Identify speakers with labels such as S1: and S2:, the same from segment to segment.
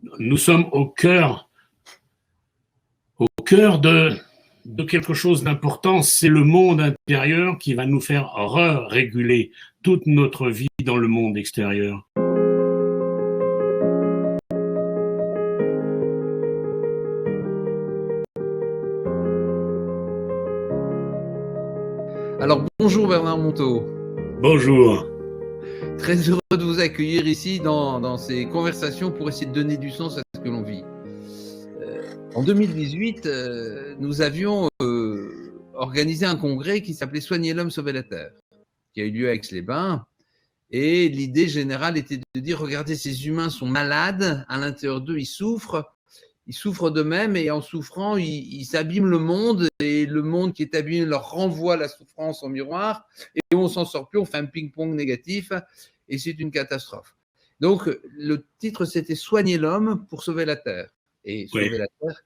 S1: nous sommes au cœur de quelque chose d'important. C'est le monde intérieur qui va nous faire réguler toute notre vie dans le monde extérieur.
S2: Alors bonjour Bernard Monteau.
S1: Bonjour.
S2: Très heureux de vous accueillir ici dans ces conversations pour essayer de donner du sens à ce que l'on vit. En 2018, nous avions organisé un congrès qui s'appelait Soigner l'homme, sauver la terre, qui a eu lieu à Aix-les-Bains. Et l'idée générale était de dire, regardez, ces humains sont malades, à l'intérieur d'eux, ils souffrent d'eux-mêmes, et en souffrant, ils abîment le monde, et le monde qui est abîmé leur renvoie la souffrance en miroir, et on s'en sort plus, on fait un ping-pong négatif, et c'est une catastrophe. Donc, le titre, c'était « Soigner l'homme pour sauver la Terre ». Et sauver la Terre,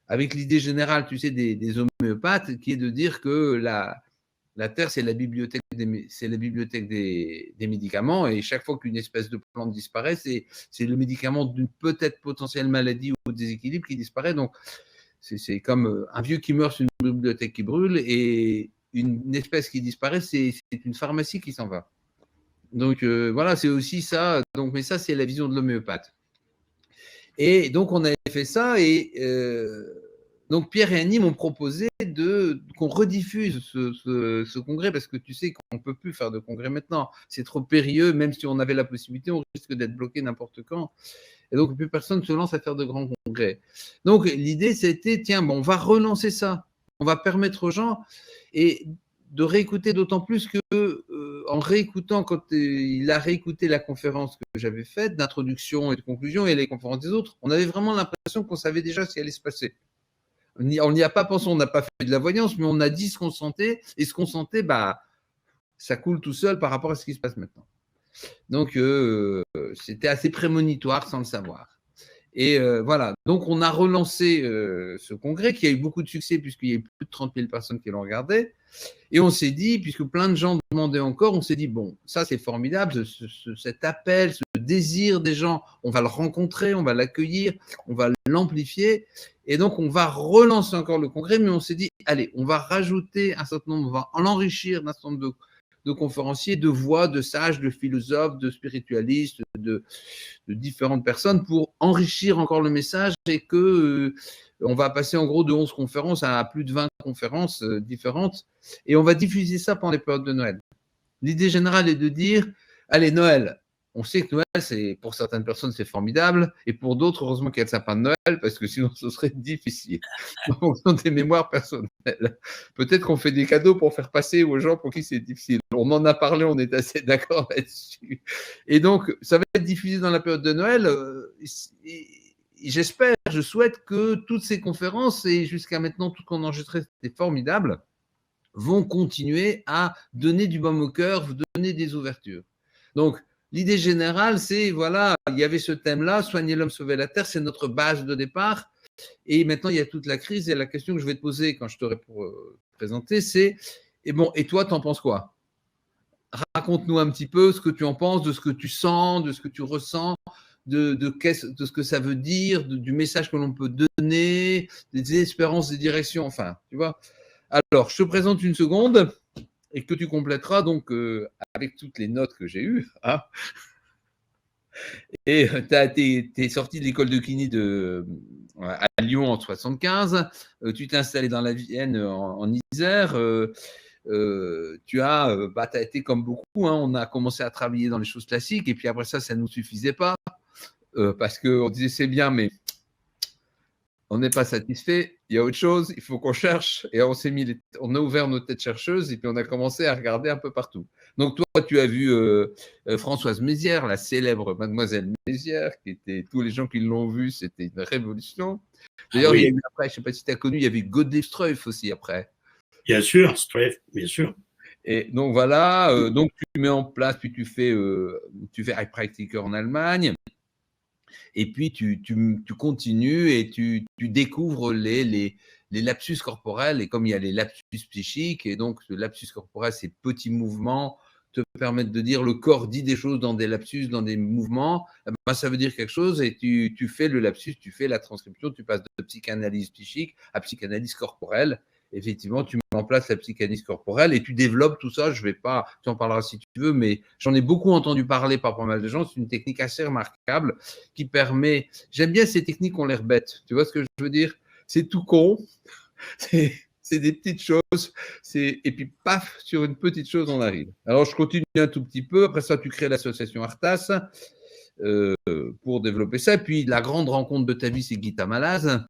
S2: avec l'idée générale, tu sais, des homéopathes, qui est de dire que la Terre, c'est la bibliothèque des médicaments, et chaque fois qu'une espèce de plante disparaît, c'est le médicament d'une peut-être potentielle maladie ou déséquilibre qui disparaît. Donc, c'est comme un vieux qui meurt, c'est une bibliothèque qui brûle, et une espèce qui disparaît, c'est une pharmacie qui s'en va. Donc, voilà, c'est aussi ça. Donc, mais ça, c'est la vision de l'homéopathe. Et donc, on avait fait ça, et donc Pierre et Annie m'ont proposé qu'on rediffuse ce congrès, parce que tu sais qu'on ne peut plus faire de congrès maintenant. C'est trop périlleux, même si on avait la possibilité, on risque d'être bloqué n'importe quand. Et donc, plus personne ne se lance à faire de grands congrès. Donc, l'idée, c'était, tiens, bon, on va relancer ça. On va permettre aux gens et de réécouter, d'autant plus que en réécoutant, quand il a réécouté la conférence que j'avais faite, d'introduction et de conclusion, et les conférences des autres, on avait vraiment l'impression qu'on savait déjà ce qui allait se passer. On n'y a pas pensé, on n'a pas fait de la voyance, mais on a dit ce qu'on sentait, et ce qu'on sentait, bah, ça coule tout seul par rapport à ce qui se passe maintenant. Donc, c'était assez prémonitoire sans le savoir. Et voilà, donc on a relancé ce congrès qui a eu beaucoup de succès, puisqu'il y a eu plus de 30 000 personnes qui l'ont regardé. Et on s'est dit, puisque plein de gens demandaient encore, on s'est dit, bon, ça c'est formidable, cet appel, ce désir des gens, on va le rencontrer, on va l'accueillir, on va l'amplifier. Et donc on va relancer encore le congrès, mais on s'est dit, allez, on va rajouter un certain nombre, on va l'enrichir d'un certain nombre de conférenciers, de voix, de sages, de philosophes, de spiritualistes, de différentes personnes pour enrichir encore le message, et que on va passer en gros de 11 conférences à plus de 20 conférences différentes, et on va diffuser ça pendant les périodes de Noël. L'idée générale est de dire, allez, Noël, on sait que Noël, pour certaines personnes, c'est formidable, et pour d'autres, heureusement qu'il y a le sapin de Noël, parce que sinon, ce serait difficile, en fonction des mémoires personnelles. Peut-être qu'on fait des cadeaux pour faire passer aux gens pour qui c'est difficile. On en a parlé, on est assez d'accord là-dessus. Et donc, ça va être diffusé dans la période de Noël. J'espère, je souhaite que toutes ces conférences, et jusqu'à maintenant, tout ce qu'on a enregistré, c'était formidable, vont continuer à donner du baume au cœur, donner des ouvertures. Donc, l'idée générale, c'est, voilà, il y avait ce thème-là, soigner l'homme, sauver la terre, c'est notre base de départ. Et maintenant, il y a toute la crise, et la question que je vais te poser quand je t'aurai présenté, c'est, et toi, t'en penses quoi? Raconte-nous un petit peu ce que tu en penses, de ce que tu sens, de ce que tu ressens, de ce que ça veut dire, du message que l'on peut donner, des espérances, des directions, enfin, tu vois. Alors, je te présente une seconde, et que tu complèteras donc avec toutes les notes que j'ai eues. Hein. Et tu es sorti de l'école de kiné à Lyon en 75, tu t'es installé dans la Vienne en Isère, tu as été comme beaucoup, hein, on a commencé à travailler dans les choses classiques, et puis après ça ne nous suffisait pas, parce qu'on disait c'est bien, mais on n'est pas satisfait, il y a autre chose, il faut qu'on cherche, et on a ouvert nos têtes chercheuses, et puis on a commencé à regarder un peu partout. Donc toi, tu as vu Françoise Mézières, la célèbre mademoiselle Mézières, qui était, tous les gens qui l'ont vue, c'était une révolution. D'ailleurs, il y a eu après, je ne sais pas si tu as connu, il y avait Gottlieb Struff aussi après.
S1: Bien sûr, Struff, bien sûr.
S2: Et donc voilà, donc tu mets en place, puis tu fais Heilpraktiker en Allemagne. Et puis, tu continues, et tu découvres les lapsus corporels, et comme il y a les lapsus psychiques, et donc le lapsus corporel, c'est petits mouvements te permettent de dire le corps dit des choses dans des lapsus, dans des mouvements, ben, ça veut dire quelque chose et tu fais le lapsus, tu fais la transcription, tu passes de psychanalyse psychique à psychanalyse corporelle. Effectivement, tu mets en place la psychanalyse corporelle et tu développes tout ça. Je vais pas, tu en parleras si tu veux, mais j'en ai beaucoup entendu parler par pas mal de gens. C'est une technique assez remarquable qui permet. J'aime bien ces techniques, on l'air bête. Tu vois ce que je veux dire? C'est tout con. C'est des petites choses. Et puis, paf, sur une petite chose, on arrive. Alors, je continue un tout petit peu. Après ça, tu crées l'association Artas pour développer ça. Et puis, la grande rencontre de ta vie, c'est Gita Malaz.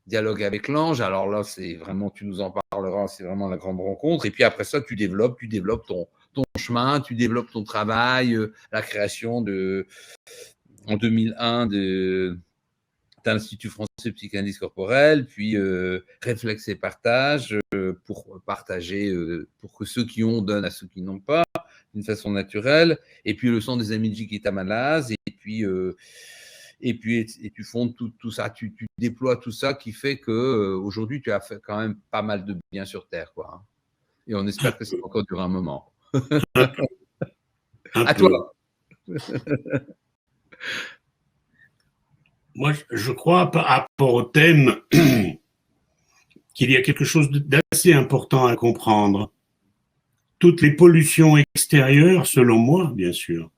S2: Dialogue avec l'ange. Alors là, c'est vraiment, tu nous en parleras, c'est vraiment la grande rencontre. Et puis après ça, tu développes ton chemin, tu développes ton travail, la création en 2001 de l'Institut français psychanalyse corporelle, puis réflexe et partage pour partager, pour que ceux qui ont donnent à ceux qui n'ont pas, d'une façon naturelle. Et puis le Centre des amis de Gita Malaz. Et puis tu fondes tout ça, tu déploies tout ça qui fait que aujourd'hui tu as fait quand même pas mal de bien sur Terre, quoi. Et on espère que ça va encore durer un moment. À toi.
S1: Moi, je crois, par rapport au thème, qu'il y a quelque chose d'assez important à comprendre. Toutes les pollutions extérieures, selon moi, bien sûr,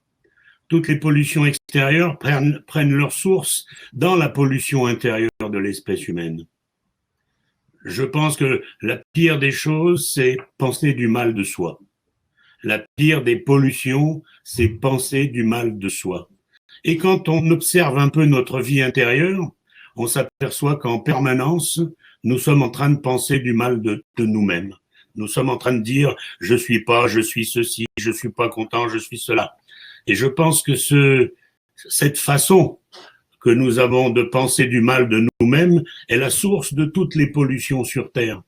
S1: toutes les pollutions extérieures prennent leur source dans la pollution intérieure de l'espèce humaine. Je pense que la pire des choses, c'est penser du mal de soi. La pire des pollutions, c'est penser du mal de soi. Et quand on observe un peu notre vie intérieure, on s'aperçoit qu'en permanence, nous sommes en train de penser du mal de nous-mêmes. Nous sommes en train de dire « je suis pas, je suis ceci, je suis pas content, je suis cela ». Et je pense que cette façon que nous avons de penser du mal de nous-mêmes est la source de toutes les pollutions sur Terre.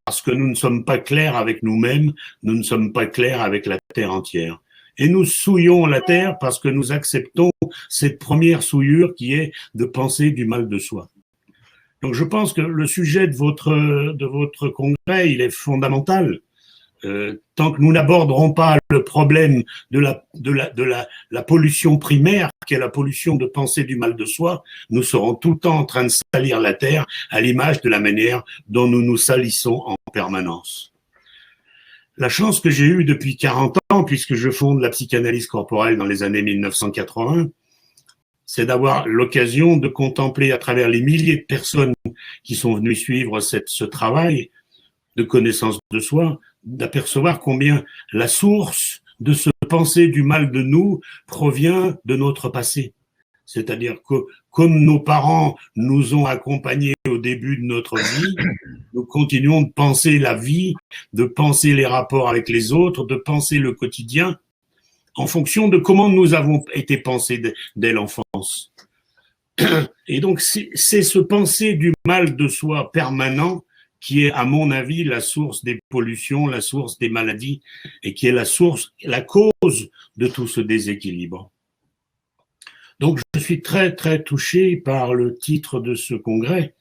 S1: Parce que nous ne sommes pas clairs avec nous-mêmes, nous ne sommes pas clairs avec la Terre entière. Et nous souillons la Terre parce que nous acceptons cette première souillure qui est de penser du mal de soi. Donc je pense que le sujet de votre congrès, il est fondamental. Tant que nous n'aborderons pas le problème de la pollution primaire, qui est la pollution de penser du mal de soi, nous serons tout le temps en train de salir la Terre à l'image de la manière dont nous nous salissons en permanence. La chance que j'ai eue depuis 40 ans, puisque je fonde la psychanalyse corporelle dans les années 1980, c'est d'avoir l'occasion de contempler à travers les milliers de personnes qui sont venues suivre ce travail de connaissance de soi, d'apercevoir combien la source de ce penser du mal de nous provient de notre passé. C'est-à-dire que comme nos parents nous ont accompagnés au début de notre vie, nous continuons de penser la vie, de penser les rapports avec les autres, de penser le quotidien en fonction de comment nous avons été pensés dès l'enfance. Et donc c'est ce penser du mal de soi permanent qui est, à mon avis, la source des pollutions, la source des maladies, et qui est la cause de tout ce déséquilibre. Donc, je suis très, très touché par le titre de ce congrès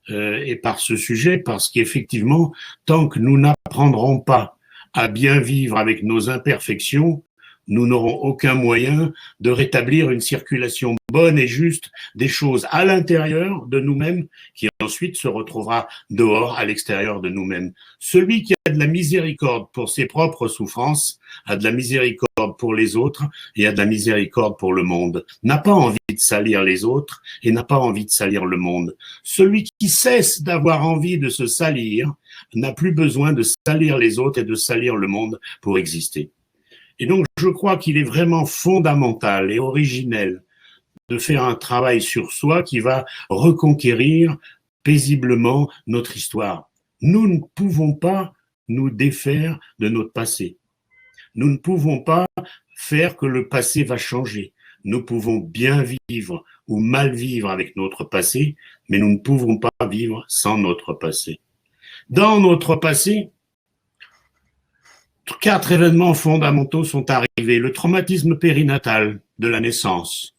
S1: et par ce sujet, parce qu'effectivement, tant que nous n'apprendrons pas à bien vivre avec nos imperfections, nous n'aurons aucun moyen de rétablir une circulation bonne et juste des choses à l'intérieur de nous-mêmes qui ensuite se retrouvera dehors, à l'extérieur de nous-mêmes. Celui qui a de la miséricorde pour ses propres souffrances a de la miséricorde pour les autres et a de la miséricorde pour le monde. N'a pas envie de salir les autres et n'a pas envie de salir le monde. Celui qui cesse d'avoir envie de se salir n'a plus besoin de salir les autres et de salir le monde pour exister. Et donc, je crois qu'il est vraiment fondamental et originel de faire un travail sur soi qui va reconquérir paisiblement notre histoire. Nous ne pouvons pas nous défaire de notre passé. Nous ne pouvons pas faire que le passé va changer. Nous pouvons bien vivre ou mal vivre avec notre passé, mais nous ne pouvons pas vivre sans notre passé. Dans notre passé, 4 événements fondamentaux sont arrivés. Le traumatisme périnatal de la naissance.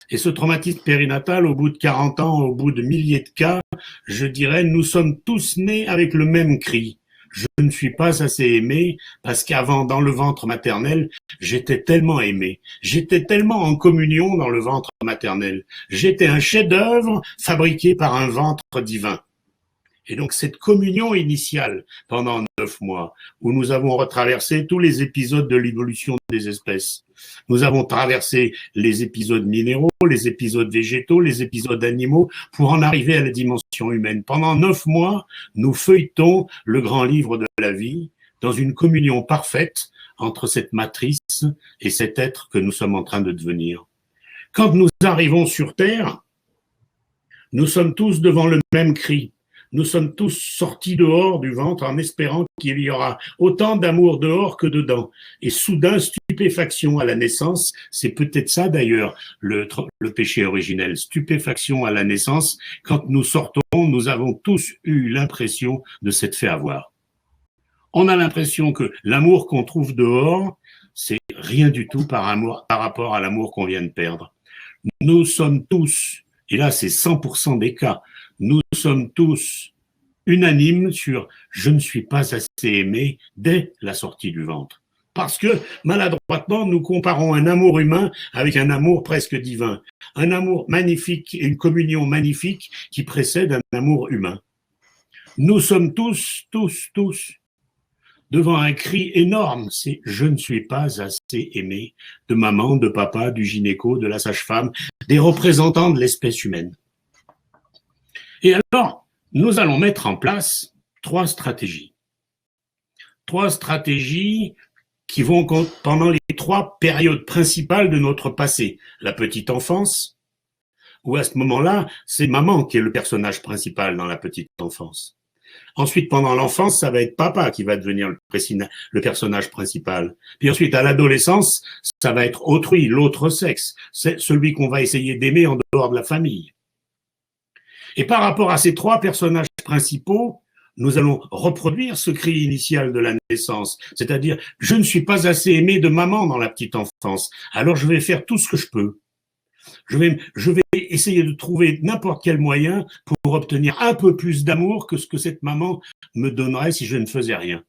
S1: Et ce traumatisme périnatal, au bout de 40 ans, au bout de milliers de cas, je dirais, nous sommes tous nés avec le même cri. je ne suis pas assez aimé parce qu'avant, dans le ventre maternel, j'étais tellement aimé. J'étais tellement en communion dans le ventre maternel. J'étais un chef-d'œuvre fabriqué par un ventre divin. Et donc cette communion initiale pendant 9 mois, où nous avons retraversé tous les épisodes de l'évolution des espèces. Nous avons traversé les épisodes minéraux, les épisodes végétaux, les épisodes animaux, pour en arriver à la dimension humaine. Pendant 9 mois, nous feuilletons le grand livre de la vie dans une communion parfaite entre cette matrice et cet être que nous sommes en train de devenir. Quand nous arrivons sur Terre, nous sommes tous devant le même cri. Nous sommes tous sortis dehors du ventre en espérant qu'il y aura autant d'amour dehors que dedans. Et soudain, stupéfaction à la naissance, c'est peut-être ça d'ailleurs le péché originel, stupéfaction à la naissance. Quand nous sortons, nous avons tous eu l'impression de s'être fait avoir. On a l'impression que l'amour qu'on trouve dehors, c'est rien du tout par rapport à l'amour qu'on vient de perdre. Nous sommes tous, et là c'est 100% des cas, nous sommes tous unanimes sur « je ne suis pas assez aimé » dès la sortie du ventre. Parce que, maladroitement, nous comparons un amour humain avec un amour presque divin. Un amour magnifique et une communion magnifique qui précède un amour humain. Nous sommes tous devant un cri énorme, c'est « je ne suis pas assez aimé » de maman, de papa, du gynéco, de la sage-femme, des représentants de l'espèce humaine. Et alors, nous allons mettre en place 3 stratégies. 3 stratégies qui vont pendant les 3 périodes principales de notre passé. La petite enfance, où à ce moment-là, c'est maman qui est le personnage principal dans la petite enfance. Ensuite, pendant l'enfance, ça va être papa qui va devenir le personnage principal. Puis ensuite, à l'adolescence, ça va être autrui, l'autre sexe. C'est celui qu'on va essayer d'aimer en dehors de la famille. Et par rapport à ces 3 personnages principaux, nous allons reproduire ce cri initial de la naissance, c'est-à-dire « je ne suis pas assez aimé de maman dans la petite enfance, alors je vais faire tout ce que je peux. Je vais essayer de trouver n'importe quel moyen pour obtenir un peu plus d'amour que ce que cette maman me donnerait si je ne faisais rien. »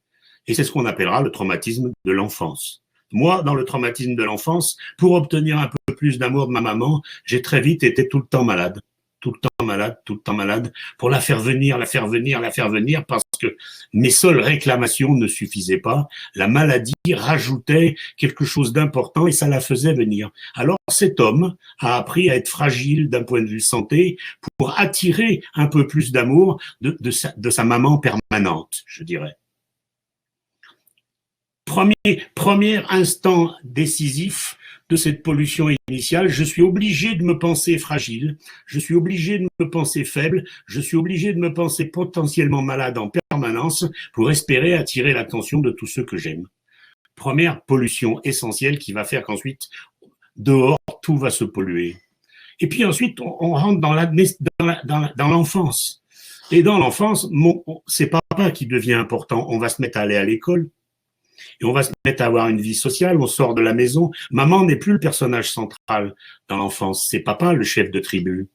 S1: Et c'est ce qu'on appellera le traumatisme de l'enfance. Moi, dans le traumatisme de l'enfance, pour obtenir un peu plus d'amour de ma maman, j'ai très vite été tout le temps malade, pour la faire venir, parce que mes seules réclamations ne suffisaient pas. La maladie rajoutait quelque chose d'important et ça la faisait venir. Alors cet homme a appris à être fragile d'un point de vue santé pour attirer un peu plus d'amour de sa maman permanente, je dirais. Premier instant décisif de cette pollution initiale, je suis obligé de me penser fragile, je suis obligé de me penser faible, je suis obligé de me penser potentiellement malade en permanence pour espérer attirer l'attention de tous ceux que j'aime. Première pollution essentielle qui va faire qu'ensuite, dehors, tout va se polluer. Et puis ensuite, on rentre dans l'enfance. Et dans l'enfance, c'est papa qui devient important. On va se mettre à aller à l'école. Et on va se mettre à avoir une vie sociale, on sort de la maison. Maman n'est plus le personnage central dans l'enfance, c'est papa le chef de tribu.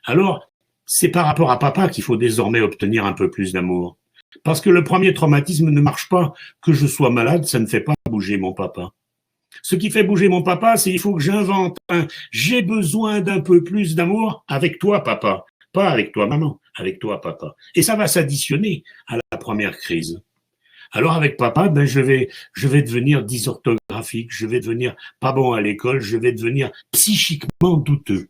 S1: Alors, c'est par rapport à papa qu'il faut désormais obtenir un peu plus d'amour. Parce que le premier traumatisme ne marche pas. Que je sois malade, ça ne fait pas bouger mon papa. Ce qui fait bouger mon papa, c'est qu'il faut que j'invente j'ai besoin d'un peu plus d'amour avec toi, papa. Pas avec toi, maman, avec toi, papa. Et ça va s'additionner à la première crise. Alors avec papa, je vais devenir dysorthographique, je vais devenir pas bon à l'école, je vais devenir psychiquement douteux,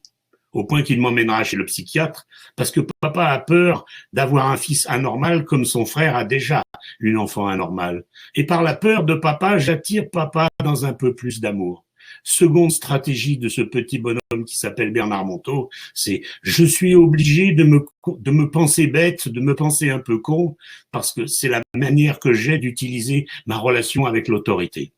S1: au point qu'il m'emmènera chez le psychiatre, parce que papa a peur d'avoir un fils anormal comme son frère a déjà une enfant anormale. Et par la peur de papa, j'attire papa dans un peu plus d'amour. Seconde stratégie de ce petit bonhomme qui s'appelle Bernard Monteau, c'est je suis obligé de me penser bête, de me penser un peu con, parce que c'est la manière que j'ai d'utiliser ma relation avec l'autorité.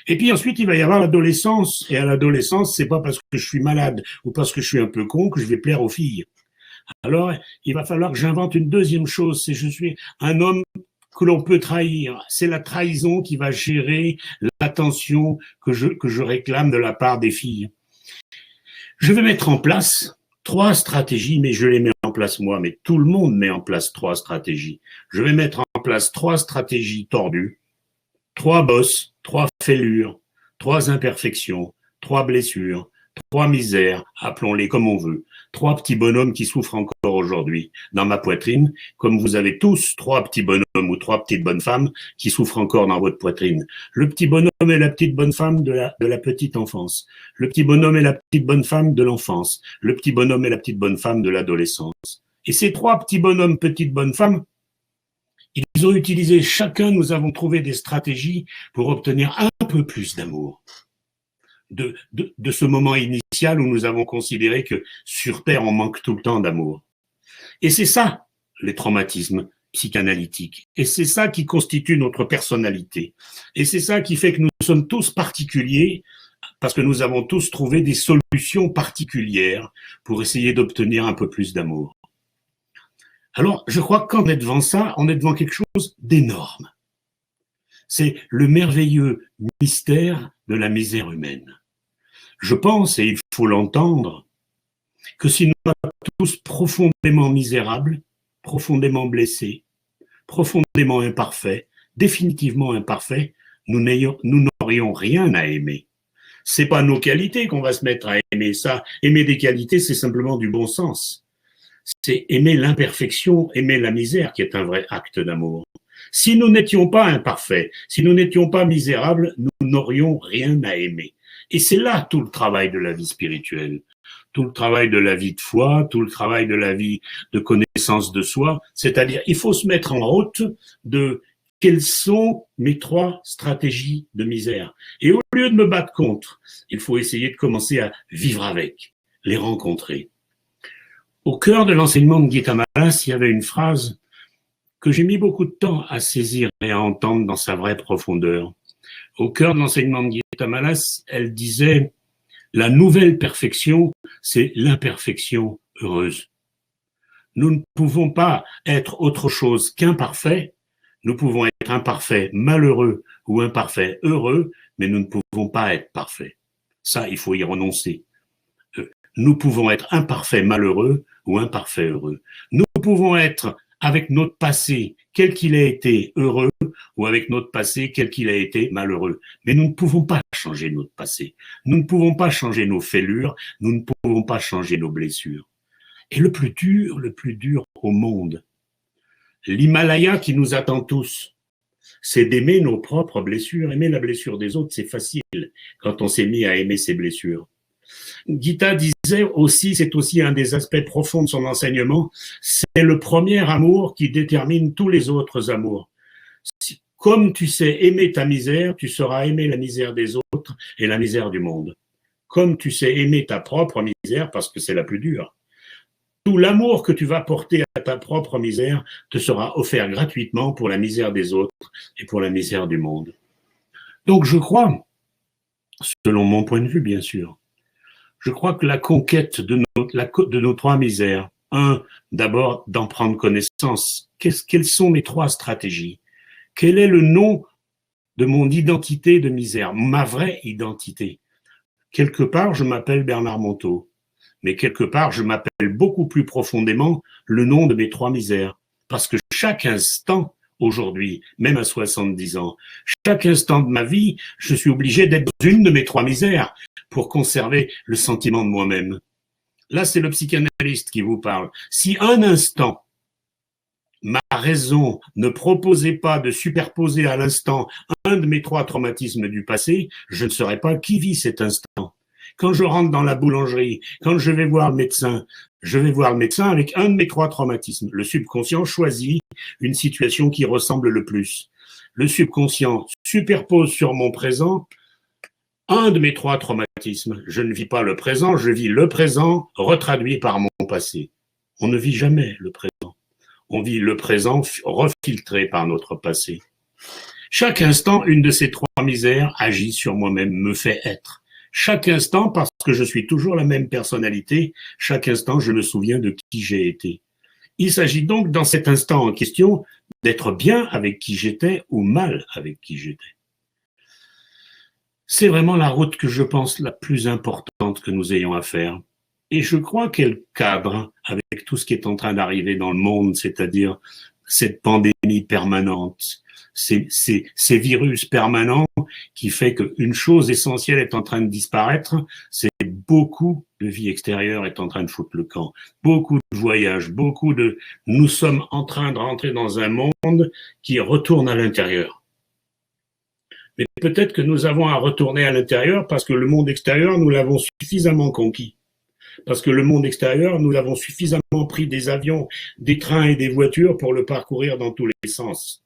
S1: Et puis ensuite, il va y avoir l'adolescence. Et à l'adolescence, c'est pas parce que je suis malade ou parce que je suis un peu con que je vais plaire aux filles. Alors, il va falloir que j'invente une deuxième chose, c'est je suis un homme que l'on peut trahir. C'est la trahison qui va gérer l'attention que je réclame de la part des filles. Je vais mettre en place 3 stratégies, mais je les mets en place moi, mais tout le monde met en place 3 stratégies. Je vais mettre place 3 stratégies tordues, 3 bosses, 3 fêlures, 3 imperfections, 3 blessures, 3 misères, appelons-les comme on veut, 3 petits bonhommes qui souffrent encore aujourd'hui dans ma poitrine, comme vous avez tous 3 petits bonhommes ou 3 petites bonnes femmes qui souffrent encore dans votre poitrine. Le petit bonhomme et la petite bonne femme de la petite enfance. Le petit bonhomme et la petite bonne femme de l'enfance. Le petit bonhomme et la petite bonne femme de l'adolescence. Et ces 3 petits bonhommes, petites bonnes femmes, ils ont utilisé, chacun, nous avons trouvé des stratégies pour obtenir un peu plus d'amour. De ce moment initial où nous avons considéré que sur Terre, on manque tout le temps d'amour. Et c'est ça, les traumatismes psychanalytiques. Et c'est ça qui constitue notre personnalité. Et c'est ça qui fait que nous sommes tous particuliers, parce que nous avons tous trouvé des solutions particulières pour essayer d'obtenir un peu plus d'amour. Alors, je crois que quand on est devant ça, on est devant quelque chose d'énorme. C'est le merveilleux mystère de la misère humaine. Je pense, et il faut l'entendre, que si nous sommes tous profondément misérables, profondément blessés, profondément imparfaits, définitivement imparfaits, nous n'aurions rien à aimer. C'est pas nos qualités qu'on va se mettre à aimer ça. Aimer des qualités, c'est simplement du bon sens. C'est aimer l'imperfection, aimer la misère qui est un vrai acte d'amour. Si nous n'étions pas imparfaits, si nous n'étions pas misérables, nous n'aurions rien à aimer. Et c'est là tout le travail de la vie spirituelle, tout le travail de la vie de foi, tout le travail de la vie de connaissance de soi. C'est-à-dire, il faut se mettre en route de quelles sont mes 3 stratégies de misère. Et au lieu de me battre contre, il faut essayer de commencer à vivre avec, les rencontrer. Au cœur de l'enseignement de Gita Malas, il y avait une phrase que j'ai mis beaucoup de temps à saisir et à entendre dans sa vraie profondeur. Au cœur de l'enseignement de Gita Malas, elle disait « La nouvelle perfection, c'est l'imperfection heureuse. » Nous ne pouvons pas être autre chose qu'imparfaits, nous pouvons être imparfaits malheureux ou imparfaits heureux, mais nous ne pouvons pas être parfaits. Ça, il faut y renoncer. Nous pouvons être imparfaits malheureux ou imparfaits heureux. Nous pouvons être avec notre passé, quel qu'il ait été heureux, ou avec notre passé, quel qu'il ait été malheureux. Mais nous ne pouvons pas changer notre passé. Nous ne pouvons pas changer nos fêlures. Nous ne pouvons pas changer nos blessures. Et le plus dur au monde, l'Himalaya qui nous attend tous, c'est d'aimer nos propres blessures. Aimer la blessure des autres, c'est facile quand on s'est mis à aimer ses blessures. Gita disait aussi, c'est aussi un des aspects profonds de son enseignement, c'est le premier amour qui détermine tous les autres amours. Comme tu sais aimer ta misère, tu sauras aimer la misère des autres et la misère du monde. Comme tu sais aimer ta propre misère, parce que c'est la plus dure. Tout l'amour que tu vas porter à ta propre misère te sera offert gratuitement pour la misère des autres et pour la misère du monde. Donc je crois, selon mon point de vue bien sûr, je crois que la conquête de nos 3 misères, d'abord d'en prendre connaissance. Quelles sont mes 3 stratégies? Quel est le nom de mon identité de misère, ma vraie identité? Quelque part, je m'appelle Bernard Monteau, mais quelque part, je m'appelle beaucoup plus profondément le nom de mes 3 misères. Parce que chaque instant, aujourd'hui, même à 70 ans, chaque instant de ma vie, je suis obligé d'être une de mes 3 misères pour conserver le sentiment de moi-même. Là, c'est le psychanalyste qui vous parle. Si un instant, ma raison ne proposait pas de superposer à l'instant un de mes 3 traumatismes du passé, je ne saurais pas qui vit cet instant. Quand je rentre dans la boulangerie, quand je vais voir le médecin avec un de mes 3 traumatismes. Le subconscient choisit une situation qui ressemble le plus. Le subconscient superpose sur mon présent un de mes 3 traumatismes. Je ne vis pas le présent, je vis le présent retraduit par mon passé. On ne vit jamais le présent. On vit le présent refiltré par notre passé. Chaque instant, une de ces 3 misères agit sur moi-même, me fait être. Chaque instant, parce que je suis toujours la même personnalité, chaque instant, je me souviens de qui j'ai été. Il s'agit donc, dans cet instant en question, d'être bien avec qui j'étais ou mal avec qui j'étais. C'est vraiment la route que je pense la plus importante que nous ayons à faire. Et je crois qu'elle cadre avec tout ce qui est en train d'arriver dans le monde, c'est-à-dire cette pandémie permanente, ces virus permanents qui fait qu'une chose essentielle est en train de disparaître, c'est beaucoup de vie extérieure est en train de foutre le camp. Beaucoup de voyages, nous sommes en train de rentrer dans un monde qui retourne à l'intérieur. Mais peut-être que nous avons à retourner à l'intérieur parce que le monde extérieur, nous l'avons suffisamment conquis. Parce que le monde extérieur, nous l'avons suffisamment pris des avions, des trains et des voitures pour le parcourir dans tous les sens.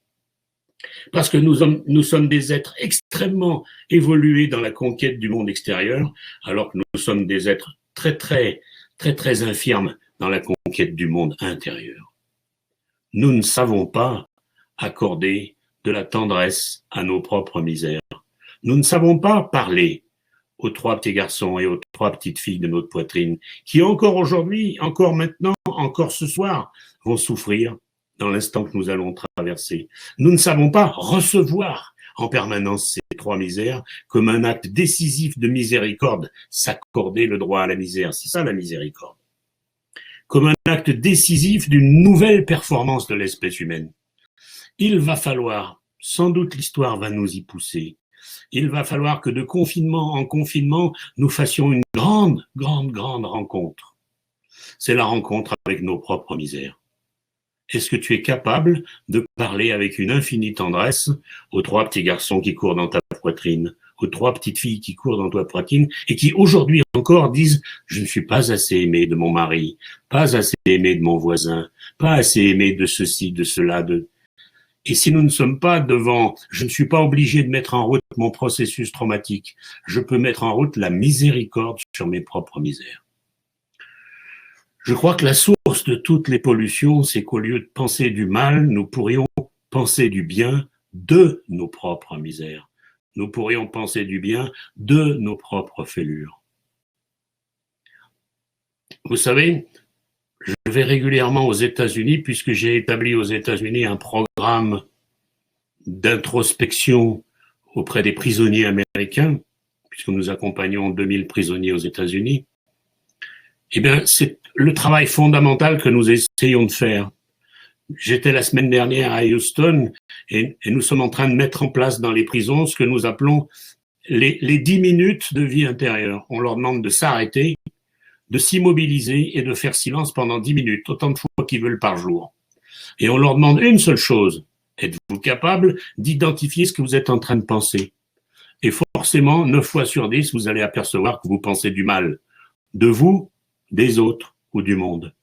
S1: Parce que nous sommes des êtres extrêmement évolués dans la conquête du monde extérieur, alors que nous sommes des êtres très infirmes dans la conquête du monde intérieur. Nous ne savons pas accorder de la tendresse à nos propres misères. Nous ne savons pas parler aux 3 petits garçons et aux 3 petites filles de notre poitrine, qui encore aujourd'hui, encore maintenant, encore ce soir, vont souffrir dans l'instant que nous allons traverser. Nous ne savons pas recevoir en permanence ces 3 misères comme un acte décisif de miséricorde, s'accorder le droit à la misère. C'est ça la miséricorde. Comme un acte décisif d'une nouvelle performance de l'espèce humaine. Il va falloir, sans doute l'histoire va nous y pousser, il va falloir que de confinement en confinement, nous fassions une grande rencontre. C'est la rencontre avec nos propres misères. Est-ce que tu es capable de parler avec une infinie tendresse aux 3 petits garçons qui courent dans ta poitrine, aux 3 petites filles qui courent dans ta poitrine et qui aujourd'hui encore disent « Je ne suis pas assez aimé de mon mari, pas assez aimé de mon voisin, pas assez aimé de ceci, de cela, de… » Et si nous ne sommes pas devant, je ne suis pas obligé de mettre en route mon processus traumatique, je peux mettre en route la miséricorde sur mes propres misères. Je crois que la source de toutes les pollutions, c'est qu'au lieu de penser du mal, nous pourrions penser du bien de nos propres misères. Nous pourrions penser du bien de nos propres fêlures. Vous savez, je vais régulièrement aux États-Unis puisque j'ai établi aux États-Unis un programme d'introspection auprès des prisonniers américains, puisque nous accompagnons 2000 prisonniers aux États-Unis. Eh bien, c'est le travail fondamental que nous essayons de faire. J'étais la semaine dernière à Houston et nous sommes en train de mettre en place dans les prisons ce que nous appelons les 10 minutes de vie intérieure. On leur demande de s'arrêter, de s'immobiliser et de faire silence pendant 10 minutes, autant de fois qu'ils veulent par jour. Et on leur demande une seule chose, êtes-vous capable d'identifier ce que vous êtes en train de penser? Et forcément, 9 fois sur 10, vous allez apercevoir que vous pensez du mal, de vous, des autres ou du monde.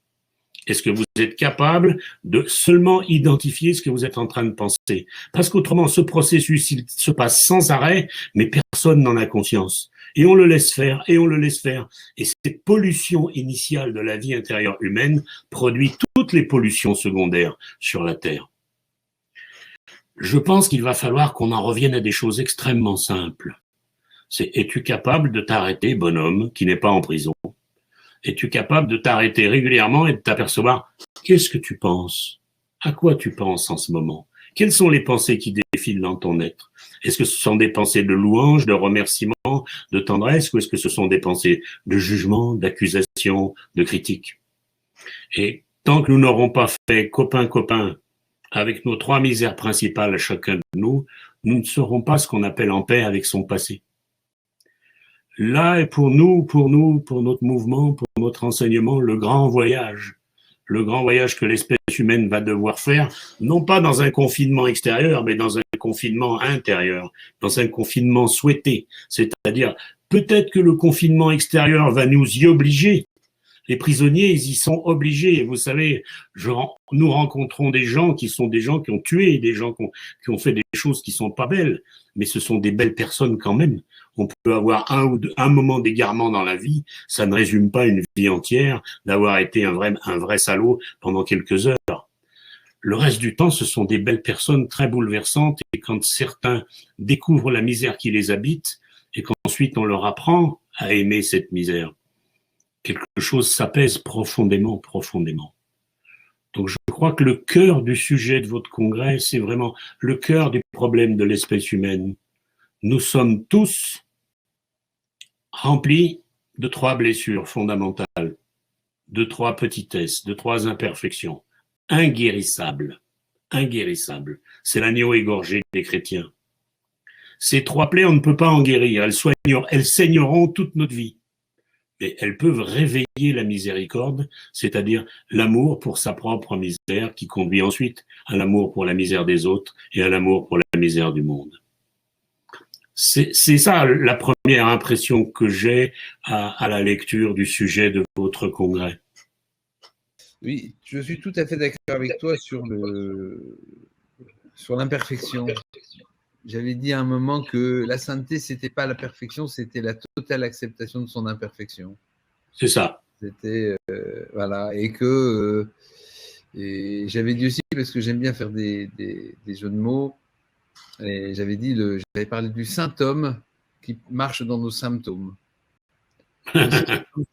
S1: Est-ce que vous êtes capable de seulement identifier ce que vous êtes en train de penser? Parce qu'autrement, ce processus, il se passe sans arrêt, mais personne n'en a conscience. Et on le laisse faire, et on le laisse faire. Et cette pollution initiale de la vie intérieure humaine produit toutes les pollutions secondaires sur la Terre. Je pense qu'il va falloir qu'on en revienne à des choses extrêmement simples. C'est, es-tu capable de t'arrêter, bonhomme, qui n'est pas en prison? Es-tu capable de t'arrêter régulièrement et de t'apercevoir qu'est-ce que tu penses? À quoi tu penses en ce moment? Quelles sont les pensées qui défilent dans ton être? Est-ce que ce sont des pensées de louange, de remerciement, de tendresse, ou est-ce que ce sont des pensées de jugement, d'accusation, de critique? Et tant que nous n'aurons pas fait copain-copain avec nos 3 misères principales à chacun de nous, nous ne serons pas ce qu'on appelle en paix avec son passé. Là est pour nous, pour notre mouvement, pour notre enseignement, le grand voyage que l'espèce humaine va devoir faire, non pas dans un confinement extérieur, mais dans un confinement intérieur, dans un confinement souhaité. C'est-à-dire, peut-être que le confinement extérieur va nous y obliger. Les prisonniers, ils y sont obligés. Et vous savez, nous rencontrons des gens qui ont tué, des gens qui ont fait des choses qui sont pas belles, mais ce sont des belles personnes quand même. On peut avoir un moment d'égarement dans la vie, ça ne résume pas une vie entière d'avoir été un vrai salaud pendant quelques heures. Le reste du temps, ce sont des belles personnes très bouleversantes et quand certains découvrent la misère qui les habite et qu'ensuite on leur apprend à aimer cette misère, quelque chose s'apaise profondément. Donc je crois que le cœur du sujet de votre congrès, c'est vraiment le cœur du problème de l'espèce humaine. Nous sommes tous remplis de 3 blessures fondamentales, de 3 petitesses, de 3 imperfections, inguérissables. inguérissable. C'est l'agneau égorgé des chrétiens. Ces 3 plaies, on ne peut pas en guérir. Elles saigneront toute notre vie. Mais elles peuvent réveiller la miséricorde, c'est-à-dire l'amour pour sa propre misère, qui conduit ensuite à l'amour pour la misère des autres et à l'amour pour la misère du monde. C'est ça la première impression que j'ai à la lecture du sujet de votre congrès.
S2: Oui, je suis tout à fait d'accord avec toi sur l'imperfection. J'avais dit à un moment que la sainteté, c'était pas la perfection, c'était la totale acceptation de son imperfection.
S1: C'est ça.
S2: C'était voilà, et j'avais dit aussi, parce que j'aime bien faire des jeux de mots, et j'avais parlé du saint homme qui marche dans nos symptômes.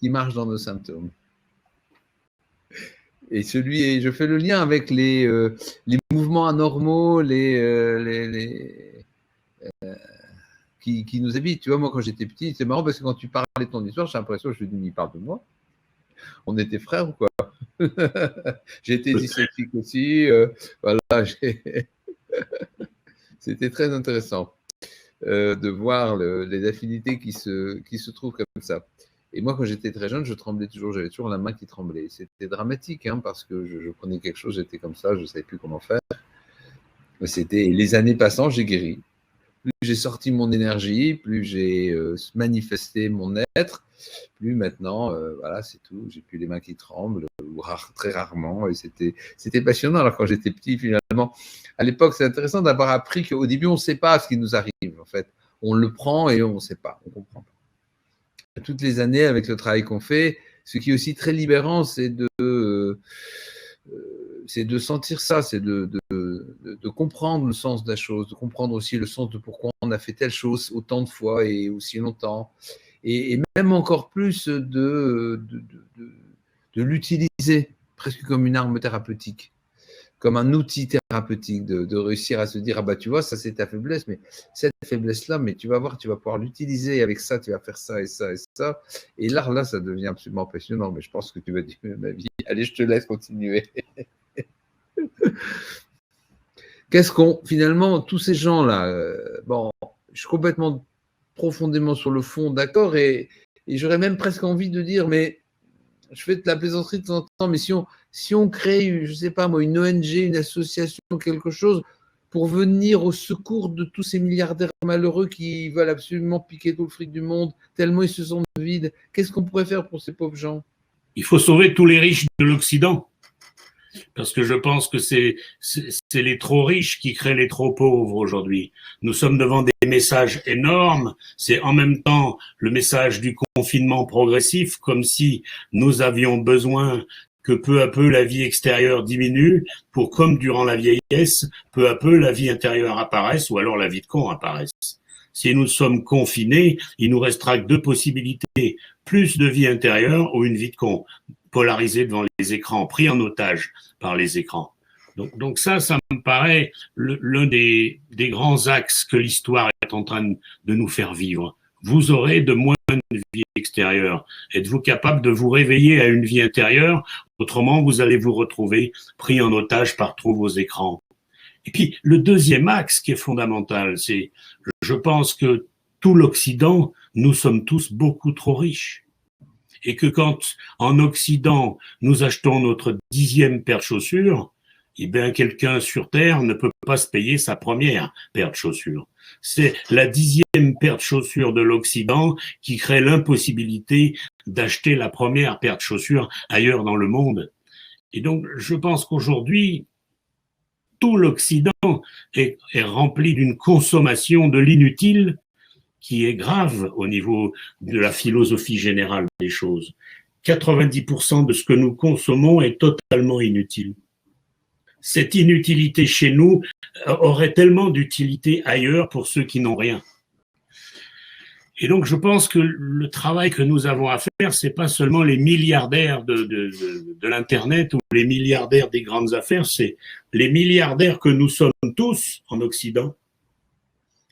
S2: Qui marche dans nos symptômes. Et je fais le lien avec les mouvements anormaux, qui nous habitent. Tu vois, moi, quand j'étais petit, c'est marrant parce que quand tu parlais de ton histoire, j'ai l'impression que je dis, il parle de moi. On était frères ou quoi? J'ai été dyslexique aussi. Voilà, c'était très intéressant de voir les affinités qui se trouvent comme ça. Et moi, quand j'étais très jeune, je tremblais toujours, j'avais toujours la main qui tremblait. C'était dramatique, hein, parce que je prenais quelque chose, j'étais comme ça, je ne savais plus comment faire. Et les années passant, j'ai guéri. Plus j'ai sorti mon énergie, plus j'ai manifesté mon être, plus maintenant, voilà, c'est tout. J'ai plus les mains qui tremblent, ou très rarement. Et c'était passionnant. Alors quand j'étais petit, finalement, à l'époque, c'est intéressant d'avoir appris qu'au début, on ne sait pas ce qui nous arrive. En fait, on le prend et on ne sait pas, on comprend pas. Toutes les années, avec le travail qu'on fait, ce qui est aussi très libérant, c'est de sentir ça, c'est de comprendre le sens de la chose, de comprendre aussi le sens de pourquoi on a fait telle chose autant de fois et aussi longtemps, et même encore plus de l'utiliser presque comme une arme thérapeutique, comme un outil thérapeutique, de réussir à se dire, ah bah tu vois, ça c'est ta faiblesse, mais cette faiblesse-là, mais tu vas voir, tu vas pouvoir l'utiliser avec ça, tu vas faire ça et ça et ça, et là, ça devient absolument passionnant, mais je pense que tu vas dire, ma vie, allez, je te laisse continuer. Qu'est-ce qu'on, finalement, tous ces gens-là, bon, je suis complètement profondément sur le fond d'accord, et j'aurais même presque envie de dire, mais je fais de la plaisanterie de temps en temps, mais si on crée, je ne sais pas moi, une ONG, une association, quelque chose, pour venir au secours de tous ces milliardaires malheureux qui veulent absolument piquer tout le fric du monde, tellement ils se sentent vides, qu'est-ce qu'on pourrait faire pour ces pauvres gens?
S1: Il faut sauver tous les riches de l'Occident. Parce que je pense que c'est les trop riches qui créent les trop pauvres aujourd'hui. Nous sommes devant des messages énormes. C'est en même temps le message du confinement progressif, comme si nous avions besoin que peu à peu la vie extérieure diminue pour, comme durant la vieillesse, peu à peu la vie intérieure apparaisse ou alors la vie de con apparaisse. Si nous sommes confinés, il nous restera que 2 possibilités. Plus de vie intérieure ou une vie de con, polarisée devant les écrans, pris en otage par les écrans. Donc ça me paraît l'un des grands axes que l'histoire est en train de nous faire vivre. Vous aurez de moins de vie extérieure. Êtes-vous capable de vous réveiller à une vie intérieure? Autrement, vous allez vous retrouver pris en otage par tous vos écrans. Et puis, le deuxième axe qui est fondamental, c'est, je pense que tout l'Occident, nous sommes tous beaucoup trop riches. Et que quand, en Occident, nous achetons notre 10e paire de chaussures, eh bien, quelqu'un sur Terre ne peut pas se payer sa première paire de chaussures. C'est la 10e paire de chaussures de l'Occident qui crée l'impossibilité d'acheter la première paire de chaussures ailleurs dans le monde. Et donc, je pense qu'aujourd'hui, tout l'Occident est rempli d'une consommation de l'inutile qui est grave au niveau de la philosophie générale des choses. 90% de ce que nous consommons est totalement inutile. Cette inutilité chez nous aurait tellement d'utilité ailleurs pour ceux qui n'ont rien. Et donc, je pense que le travail que nous avons à faire, c'est pas seulement les milliardaires de l'Internet ou les milliardaires des grandes affaires, c'est les milliardaires que nous sommes tous en Occident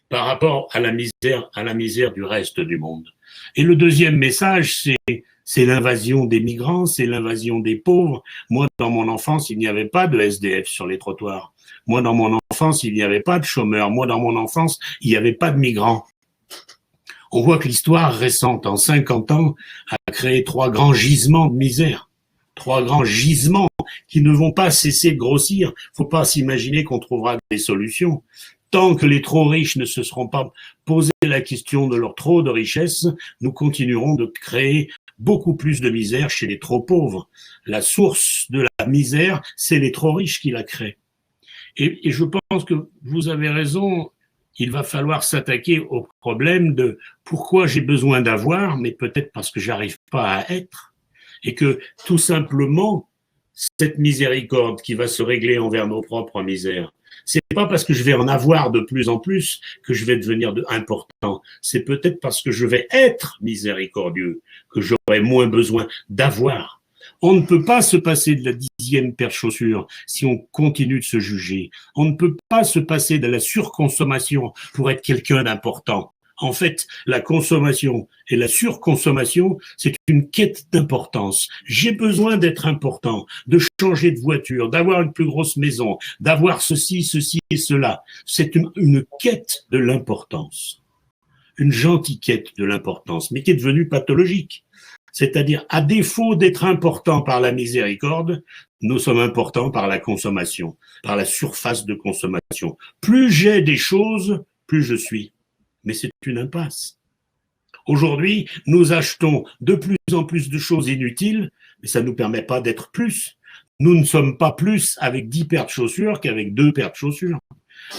S1: par rapport à la misère du reste du monde. Et le deuxième message, c'est C'est l'invasion des migrants, c'est l'invasion des pauvres. Moi, dans mon enfance, il n'y avait pas de SDF sur les trottoirs. Moi, dans mon enfance, il n'y avait pas de chômeurs. Moi, dans mon enfance, il n'y avait pas de migrants. On voit que l'histoire récente, en 50 ans, a créé 3 grands gisements de misère. 3 grands gisements qui ne vont pas cesser de grossir. Faut pas s'imaginer qu'on trouvera des solutions. Tant que les trop riches ne se seront pas posé la question de leur trop de richesse, nous continuerons de créer beaucoup plus de misère chez les trop pauvres. La source de la misère, c'est les trop riches qui la créent. Et je pense que vous avez raison, il va falloir s'attaquer au problème de pourquoi j'ai besoin d'avoir, mais peut-être parce que j'arrive pas à être, et que tout simplement, cette miséricorde qui va se régler envers nos propres misères, c'est pas parce que je vais en avoir de plus en plus que je vais devenir important. C'est peut-être parce que je vais être miséricordieux que j'aurai moins besoin d'avoir. On ne peut pas se passer de la 10e paire de chaussures si on continue de se juger. On ne peut pas se passer de la surconsommation pour être quelqu'un d'important. En fait, la consommation et la surconsommation, c'est une quête d'importance. J'ai besoin d'être important, de changer de voiture, d'avoir une plus grosse maison, d'avoir ceci, ceci et cela. C'est une quête de l'importance. Une gentille quête de l'importance, mais qui est devenue pathologique. C'est-à-dire, à défaut d'être important par la miséricorde, nous sommes importants par la consommation, par la surface de consommation. Plus j'ai des choses, plus je suis. Mais c'est une impasse. Aujourd'hui, nous achetons de plus en plus de choses inutiles, mais ça ne nous permet pas d'être plus. Nous ne sommes pas plus avec 10 paires de chaussures qu'avec 2 paires de chaussures.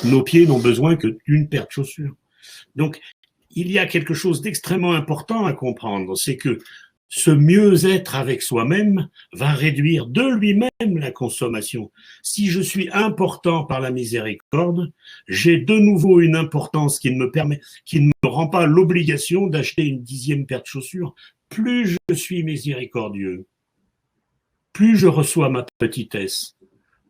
S1: Nos pieds n'ont besoin que d'une paire de chaussures. Donc, il y a quelque chose d'extrêmement important à comprendre, c'est que ce mieux-être avec soi-même va réduire de lui-même la consommation. Si je suis important par la miséricorde, j'ai de nouveau une importance qui ne me rend pas l'obligation d'acheter une 10e paire de chaussures. Plus je suis miséricordieux, plus je reçois ma petitesse,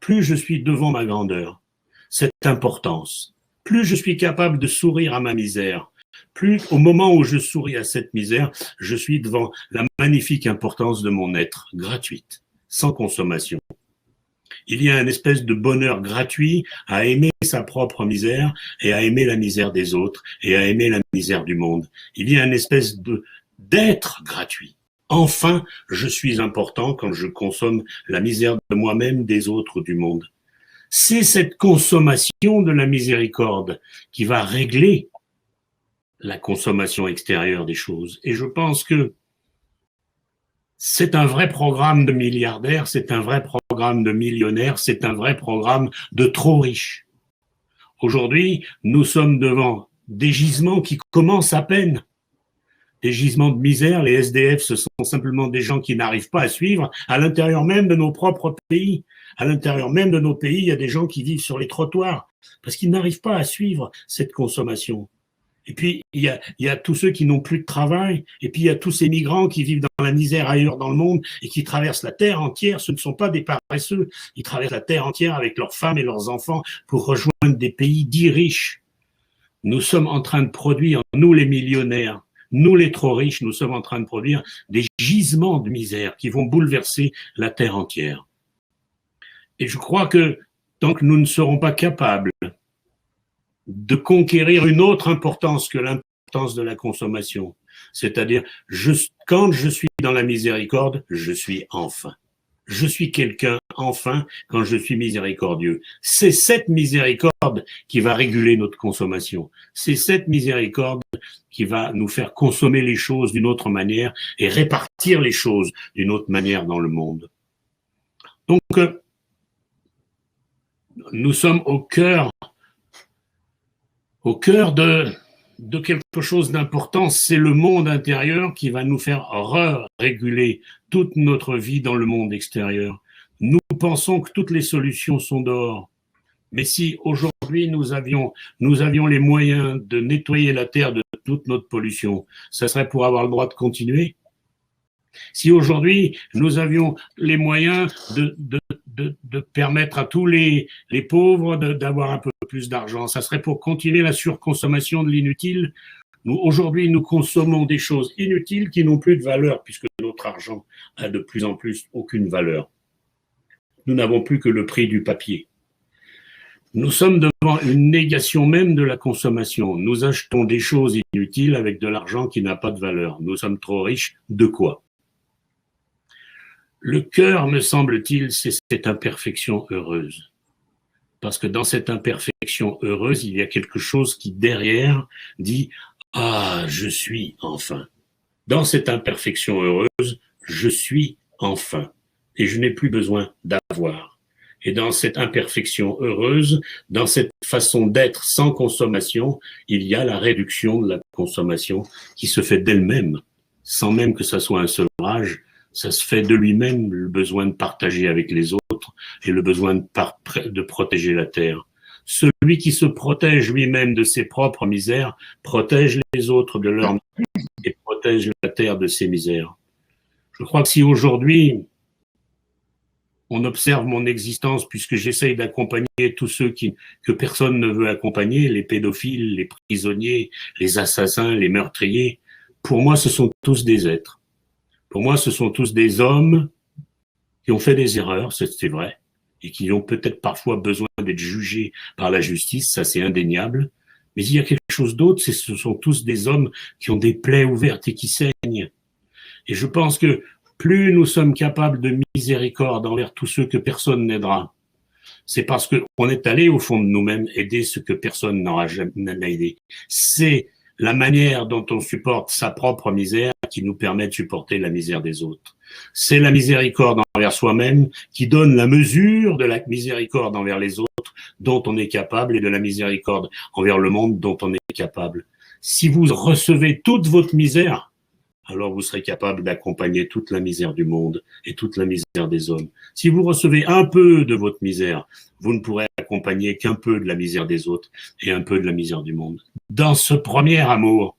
S1: plus je suis devant ma grandeur, cette importance, plus je suis capable de sourire à ma misère, plus au moment où je souris à cette misère, je suis devant la magnifique importance de mon être, gratuite, sans consommation. Il y a une espèce de bonheur gratuit à aimer sa propre misère et à aimer la misère des autres et à aimer la misère du monde. Il y a une espèce d'être gratuit. Enfin, je suis important quand je consomme la misère de moi-même, des autres, du monde. C'est cette consommation de la miséricorde qui va régler la consommation extérieure des choses. Et je pense que c'est un vrai programme de milliardaires, c'est un vrai programme de millionnaires, c'est un vrai programme de trop riches. Aujourd'hui, nous sommes devant des gisements qui commencent à peine. Des gisements de misère, les SDF, ce sont simplement des gens qui n'arrivent pas à suivre à l'intérieur même de nos propres pays. À l'intérieur même de nos pays, il y a des gens qui vivent sur les trottoirs parce qu'ils n'arrivent pas à suivre cette consommation. Et puis, il y a tous ceux qui n'ont plus de travail, et puis il y a tous ces migrants qui vivent dans la misère ailleurs dans le monde et qui traversent la terre entière. Ce ne sont pas des paresseux, ils traversent la terre entière avec leurs femmes et leurs enfants pour rejoindre des pays dits riches. Nous sommes en train de produire, nous les millionnaires, nous les trop riches, nous sommes en train de produire des gisements de misère qui vont bouleverser la terre entière. Et je crois que tant que nous ne serons pas capables de conquérir une autre importance que l'importance de la consommation. C'est-à-dire, quand je suis dans la miséricorde, je suis enfin. Je suis quelqu'un enfin quand je suis miséricordieux. C'est cette miséricorde qui va réguler notre consommation. C'est cette miséricorde qui va nous faire consommer les choses d'une autre manière et répartir les choses d'une autre manière dans le monde. Donc, nous sommes au cœur de quelque chose d'important, c'est le monde intérieur qui va nous faire réguler toute notre vie dans le monde extérieur. Nous pensons que toutes les solutions sont dehors. Mais si aujourd'hui nous avions les moyens de nettoyer la terre de toute notre pollution, ça serait pour avoir le droit de continuer. Si aujourd'hui nous avions les moyens de permettre à tous les pauvres d'avoir un peu plus d'argent, ça serait pour continuer la surconsommation de l'inutile Aujourd'hui, nous consommons des choses inutiles qui n'ont plus de valeur puisque notre argent a de plus en plus aucune valeur. Nous n'avons plus que le prix du papier. Nous sommes devant une négation même de la consommation. Nous achetons des choses inutiles avec de l'argent qui n'a pas de valeur. Nous sommes trop riches. De quoi? Le cœur, me semble-t-il, c'est cette imperfection heureuse. Parce que dans cette imperfection heureuse, il y a quelque chose qui, derrière, dit « Ah, je suis enfin ». Dans cette imperfection heureuse, je suis enfin. Et je n'ai plus besoin d'avoir. Et dans cette imperfection heureuse, dans cette façon d'être sans consommation, il y a la réduction de la consommation qui se fait d'elle-même, sans même que ça soit un sevrage. Ça se fait de lui-même, le besoin de partager avec les autres et le besoin de protéger la terre. Celui qui se protège lui-même de ses propres misères, protège les autres de leurs misères et protège la terre de ses misères. Je crois que si aujourd'hui, on observe mon existence puisque j'essaye d'accompagner tous ceux que personne ne veut accompagner, les pédophiles, les prisonniers, les assassins, les meurtriers, pour moi, ce sont tous des êtres. Pour moi, ce sont tous des hommes qui ont fait des erreurs, c'est vrai, et qui ont peut-être parfois besoin d'être jugés par la justice, ça c'est indéniable. Mais il y a quelque chose d'autre, ce sont tous des hommes qui ont des plaies ouvertes et qui saignent. Et je pense que plus nous sommes capables de miséricorde envers tous ceux que personne n'aidera, c'est parce qu'on est allé au fond de nous-mêmes aider ceux que personne n'aura jamais aidé. C'est la manière dont on supporte sa propre misère qui nous permet de supporter la misère des autres. C'est la miséricorde envers soi-même qui donne la mesure de la miséricorde envers les autres dont on est capable et de la miséricorde envers le monde dont on est capable. Si vous recevez toute votre misère, alors vous serez capable d'accompagner toute la misère du monde et toute la misère des hommes. Si vous recevez un peu de votre misère, vous ne pourrez accompagner qu'un peu de la misère des autres et un peu de la misère du monde. Dans ce premier amour,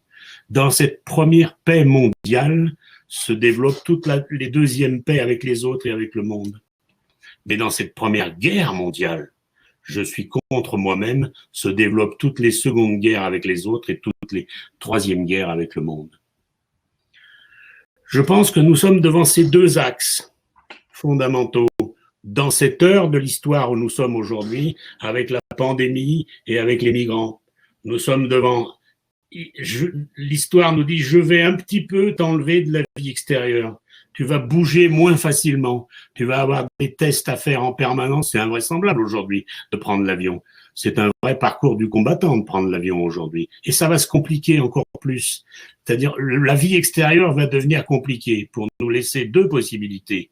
S1: dans cette première paix mondiale, se développent toutes les deuxièmes paix avec les autres et avec le monde. Mais dans cette première guerre mondiale, je suis contre moi-même, se développent toutes les secondes guerres avec les autres et toutes les troisièmes guerres avec le monde. Je pense que nous sommes devant ces deux axes fondamentaux dans cette heure de l'histoire où nous sommes aujourd'hui, avec la pandémie et avec les migrants. Nous sommes devant, l'histoire nous dit, je vais un petit peu t'enlever de la vie extérieure. Tu vas bouger moins facilement. Tu vas avoir des tests à faire en permanence. C'est invraisemblable aujourd'hui de prendre l'avion. C'est un vrai parcours du combattant de prendre l'avion aujourd'hui. Et ça va se compliquer encore plus. C'est-à-dire, la vie extérieure va devenir compliquée pour nous laisser deux possibilités.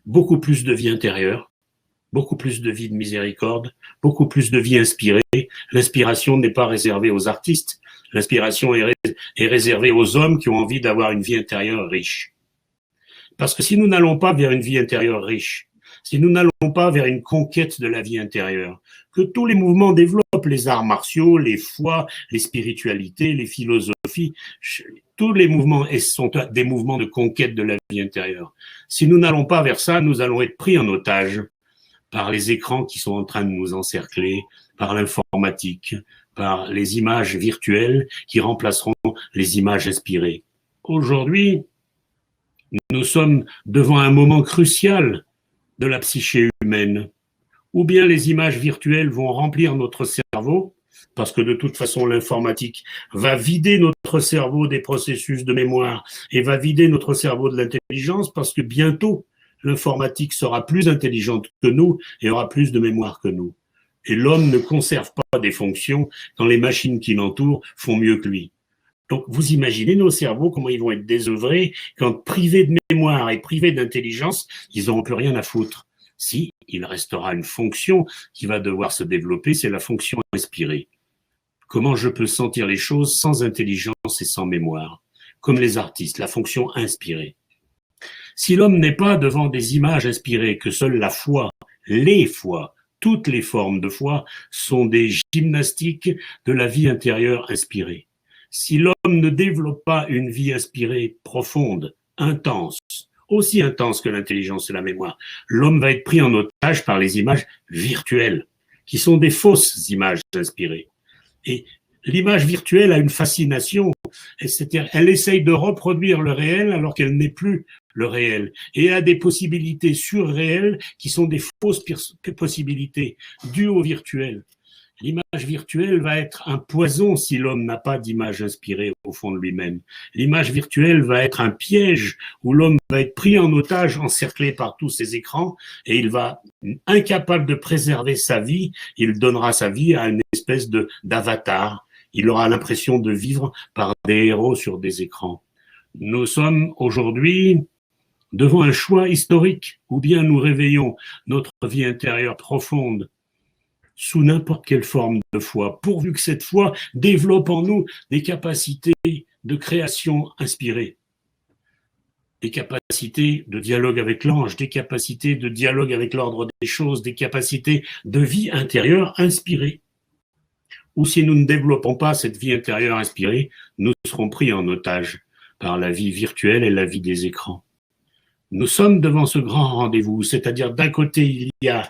S1: Beaucoup plus de vie intérieure, beaucoup plus de vie de miséricorde, beaucoup plus de vie inspirée. L'inspiration n'est pas réservée aux artistes. L'inspiration est réservée aux hommes qui ont envie d'avoir une vie intérieure riche. Parce que si nous n'allons pas vers une vie intérieure riche, si nous n'allons pas vers une conquête de la vie intérieure, que tous les mouvements développent, les arts martiaux, les foi, les spiritualités, les philosophies, tous les mouvements sont des mouvements de conquête de la vie intérieure. Si nous n'allons pas vers ça, nous allons être pris en otage par les écrans qui sont en train de nous encercler, par l'informatique, par les images virtuelles qui remplaceront les images inspirées. Aujourd'hui, nous sommes devant un moment crucial de la psyché humaine, ou bien les images virtuelles vont remplir notre cerveau, parce que de toute façon l'informatique va vider notre cerveau des processus de mémoire et va vider notre cerveau de l'intelligence, parce que bientôt l'informatique sera plus intelligente que nous et aura plus de mémoire que nous. Et l'homme ne conserve pas des fonctions quand les machines qui l'entourent font mieux que lui. Donc, vous imaginez nos cerveaux, comment ils vont être désœuvrés quand privés de mémoire et privés d'intelligence, ils n'auront plus rien à foutre. Si, il restera une fonction qui va devoir se développer, c'est la fonction inspirée. Comment je peux sentir les choses sans intelligence et sans mémoire? Comme les artistes, la fonction inspirée. Si l'homme n'est pas devant des images inspirées, que seule la foi, les foi, toutes les formes de foi sont des gymnastiques de la vie intérieure inspirée. Si l'homme ne développe pas une vie inspirée, profonde, intense, aussi intense que l'intelligence et la mémoire, l'homme va être pris en otage par les images virtuelles, qui sont des fausses images inspirées. Et l'image virtuelle a une fascination C'est-à-dire, elle essaye de reproduire le réel alors qu'elle n'est plus le réel. Et elle a des possibilités surréelles qui sont des fausses possibilités dues au virtuel. L'image virtuelle va être un poison si l'homme n'a pas d'image inspirée au fond de lui-même. L'image virtuelle va être un piège où l'homme va être pris en otage, encerclé par tous ces écrans, et il va, incapable de préserver sa vie, il donnera sa vie à une espèce d'avatar. Il aura l'impression de vivre par des héros sur des écrans. Nous sommes aujourd'hui devant un choix historique, ou bien nous réveillons notre vie intérieure profonde sous n'importe quelle forme de foi, pourvu que cette foi développe en nous des capacités de création inspirée, des capacités de dialogue avec l'ange, des capacités de dialogue avec l'ordre des choses, des capacités de vie intérieure inspirée. Ou si nous ne développons pas cette vie intérieure inspirée, nous serons pris en otage par la vie virtuelle et la vie des écrans. Nous sommes devant ce grand rendez-vous, c'est-à-dire d'un côté il y a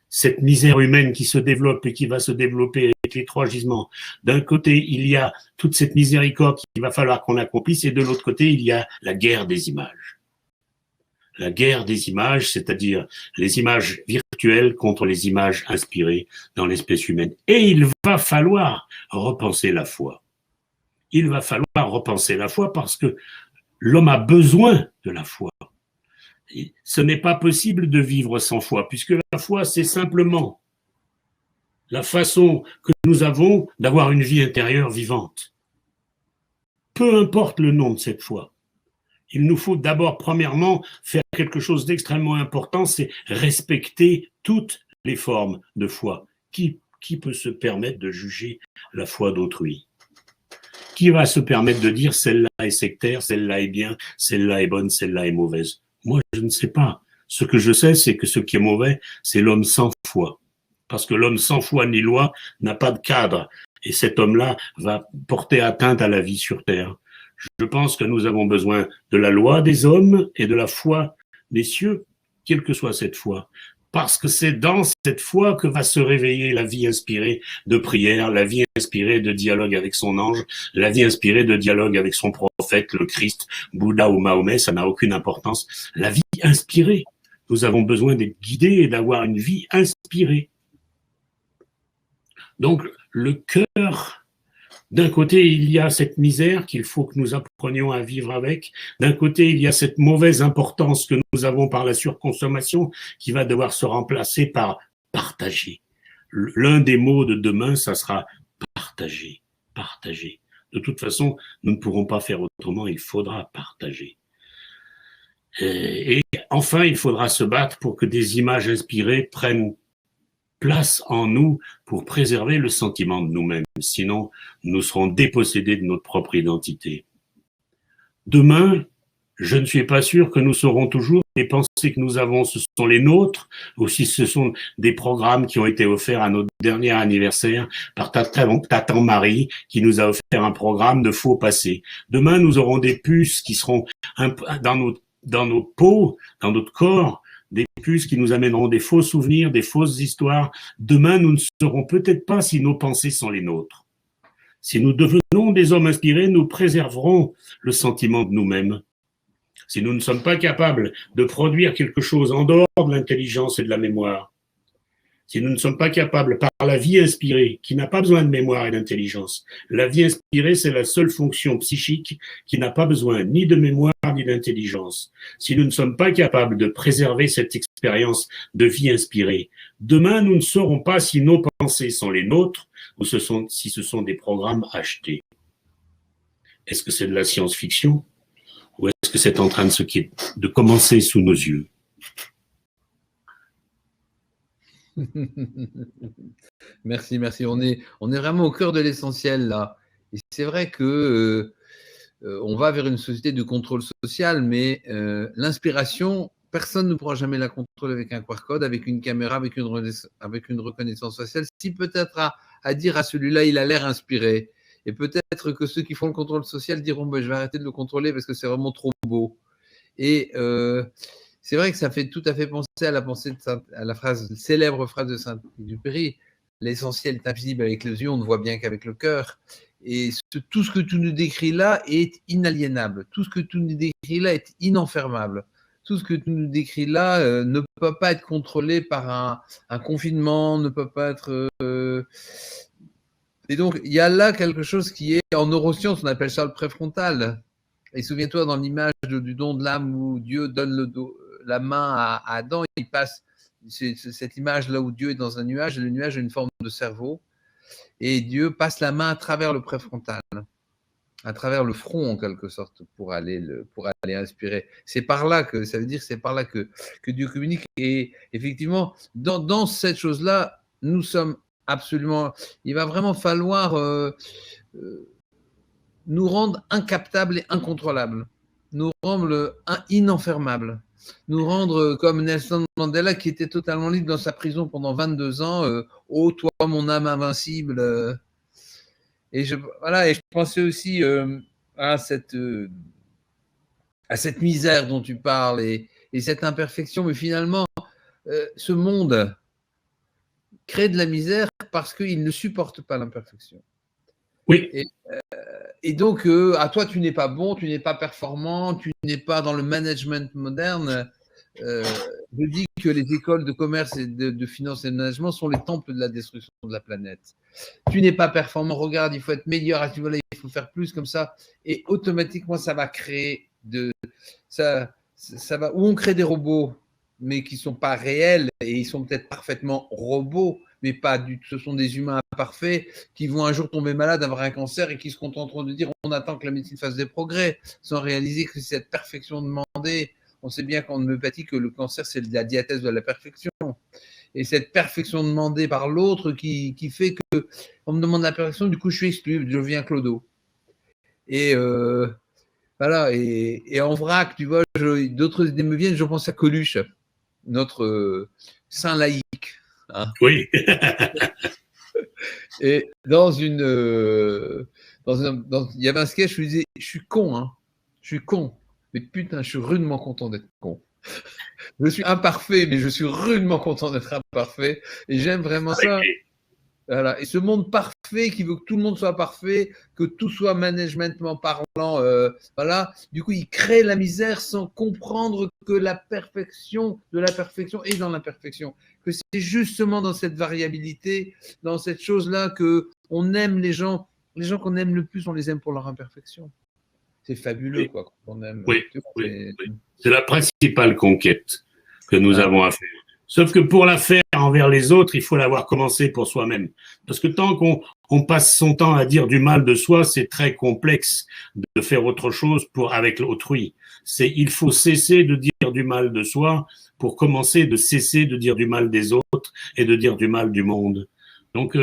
S1: cette misère humaine qui se développe et qui va se développer avec les 3 gisements. D'un côté, il y a toute cette miséricorde qu'il va falloir qu'on accomplisse, et de l'autre côté, il y a la guerre des images. La guerre des images, c'est-à-dire les images virtuelles contre les images inspirées dans l'espèce humaine. Et il va falloir repenser la foi. Il va falloir repenser la foi parce que l'homme a besoin de la foi. Ce n'est pas possible de vivre sans foi, puisque la foi, c'est simplement la façon que nous avons d'avoir une vie intérieure vivante. Peu importe le nom de cette foi. Il nous faut d'abord, premièrement, faire quelque chose d'extrêmement important, c'est respecter toutes les formes de foi. Qui peut se permettre de juger la foi d'autrui ? Qui va se permettre de dire celle-là est sectaire, celle-là est bien, celle-là est bonne, celle-là est mauvaise ? Moi, je ne sais pas. Ce que je sais, c'est que ce qui est mauvais, c'est l'homme sans foi. Parce que l'homme sans foi ni loi n'a pas de cadre. Et cet homme-là va porter atteinte à la vie sur Terre. Je pense que nous avons besoin de la loi des hommes et de la foi des cieux, quelle que soit cette foi. Parce que c'est dans cette foi que va se réveiller la vie inspirée de prière, la vie inspirée de dialogue avec son ange, la vie inspirée de dialogue avec son prophète, le Christ, Bouddha ou Mahomet, ça n'a aucune importance. La vie inspirée. Nous avons besoin d'être guidés et d'avoir une vie inspirée. Donc, le cœur, d'un côté, il y a cette misère qu'il faut que nous apprenions à vivre avec. D'un côté, il y a cette mauvaise importance que nous avons par la surconsommation qui va devoir se remplacer par partager. L'un des mots de demain, ça sera partager, partager. De toute façon, nous ne pourrons pas faire autrement, il faudra partager. Et enfin, il faudra se battre pour que des images inspirées prennent place en nous pour préserver le sentiment de nous-mêmes. Sinon, nous serons dépossédés de notre propre identité. Demain, je ne suis pas sûr que nous saurons toujours les pensées que nous avons, ce sont les nôtres, ou si ce sont des programmes qui ont été offerts à notre dernier anniversaire par ta tante Marie, qui nous a offert un programme de faux passé. Demain, nous aurons des puces qui seront dans nos peaux, dans notre corps, des puces qui nous amèneront des faux souvenirs, des fausses histoires. Demain, nous ne saurons peut-être pas si nos pensées sont les nôtres. Si nous devenons des hommes inspirés, nous préserverons le sentiment de nous-mêmes. Si nous ne sommes pas capables de produire quelque chose en dehors de l'intelligence et de la mémoire, si nous ne sommes pas capables, par la vie inspirée, qui n'a pas besoin de mémoire et d'intelligence, la vie inspirée, c'est la seule fonction psychique qui n'a pas besoin ni de mémoire ni d'intelligence. Si nous ne sommes pas capables de préserver cette expérience de vie inspirée, demain, nous ne saurons pas si nos pensées sont les nôtres ou si ce sont des programmes achetés. Est-ce que c'est de la science-fiction ou est-ce que c'est en train de commencer sous nos yeux?
S2: Merci, merci. On est vraiment au cœur de l'essentiel là. Et c'est vrai que on va vers une société de contrôle social, mais l'inspiration, personne ne pourra jamais la contrôler avec un QR code, avec une caméra, avec une reconnaissance faciale. Si peut-être à dire à celui-là, il a l'air inspiré. Et peut-être que ceux qui font le contrôle social diront ben, je vais arrêter de le contrôler parce que c'est vraiment trop beau. Et c'est vrai que ça fait tout à fait penser à la célèbre phrase de Saint-Exupéry. L'essentiel est invisible avec les yeux, on ne voit bien qu'avec le cœur. tout ce que tu nous décris là est inaliénable. Tout ce que tu nous décris là est inenfermable. Tout ce que tu nous décris là ne peut pas être contrôlé par un confinement, ne peut pas être... Et donc, il y a là quelque chose qui est, en neurosciences, on appelle ça le préfrontal. Et souviens-toi, dans l'image du don de l'âme où Dieu donne la main à Adam, il passe, c'est cette image là où Dieu est dans un nuage, et le nuage a une forme de cerveau, et Dieu passe la main à travers le préfrontal, à travers le front en quelque sorte, pour aller inspirer. C'est par là que, ça veut dire, c'est par là que Dieu communique. Et effectivement, dans cette chose-là, nous sommes absolument, il va vraiment falloir nous rendre incaptables et incontrôlables, nous rendre inenfermables, nous rendre comme Nelson Mandela qui était totalement libre dans sa prison pendant 22 ans. Oh, toi, mon âme invincible. Et je pensais aussi à cette misère dont tu parles et cette imperfection. Mais finalement, ce monde crée de la misère parce qu'il ne supporte pas l'imperfection.
S1: Oui.
S2: Et donc, à toi, tu n'es pas bon, tu n'es pas performant, tu n'es pas dans le management moderne. Je dis que les écoles de commerce et de finance et de management sont les temples de la destruction de la planète. Tu n'es pas performant, regarde, il faut être meilleur à ce niveau-là, il faut faire plus comme ça. Et automatiquement, ça va créer ça va, où on crée des robots, mais qui ne sont pas réels et ils sont peut-être parfaitement robots, mais pas du tout. Ce sont des humains imparfaits qui vont un jour tomber malades, avoir un cancer et qui se contenteront de dire on attend que la médecine fasse des progrès, sans réaliser que c'est cette perfection demandée. On sait bien qu'en homéopathie que le cancer, c'est la diathèse de la perfection. Et cette perfection demandée par l'autre qui fait que on me demande la perfection, du coup je suis exclu, je deviens clodo. Et voilà, et en vrac, tu vois, d'autres idées me viennent, je pense à Coluche, notre saint laïque. Hein.
S1: Oui.
S2: Et il y avait un sketch, je lui disais, je suis con, hein, je suis con, mais putain, je suis rudement content d'être con. Je suis imparfait, mais je suis rudement content d'être imparfait, et j'aime vraiment ça. Voilà. Et ce monde parfait qui veut que tout le monde soit parfait, que tout soit managementement parlant, voilà. Du coup, il crée la misère sans comprendre que la perfection de la perfection est dans l'imperfection. Que c'est justement dans cette variabilité, dans cette chose-là que on aime les gens. Les gens qu'on aime le plus, on les aime pour leur imperfection. C'est fabuleux,
S1: oui.
S2: Quoi, qu'on aime.
S1: Oui, oui. C'est la principale conquête que nous avons à faire. Sauf que pour la faire envers les autres, il faut l'avoir commencé pour soi-même. Parce que tant qu'on passe son temps à dire du mal de soi, c'est très complexe de faire autre chose avec l'autrui. Il faut cesser de dire du mal de soi pour commencer de cesser de dire du mal des autres et de dire du mal du monde. Donc,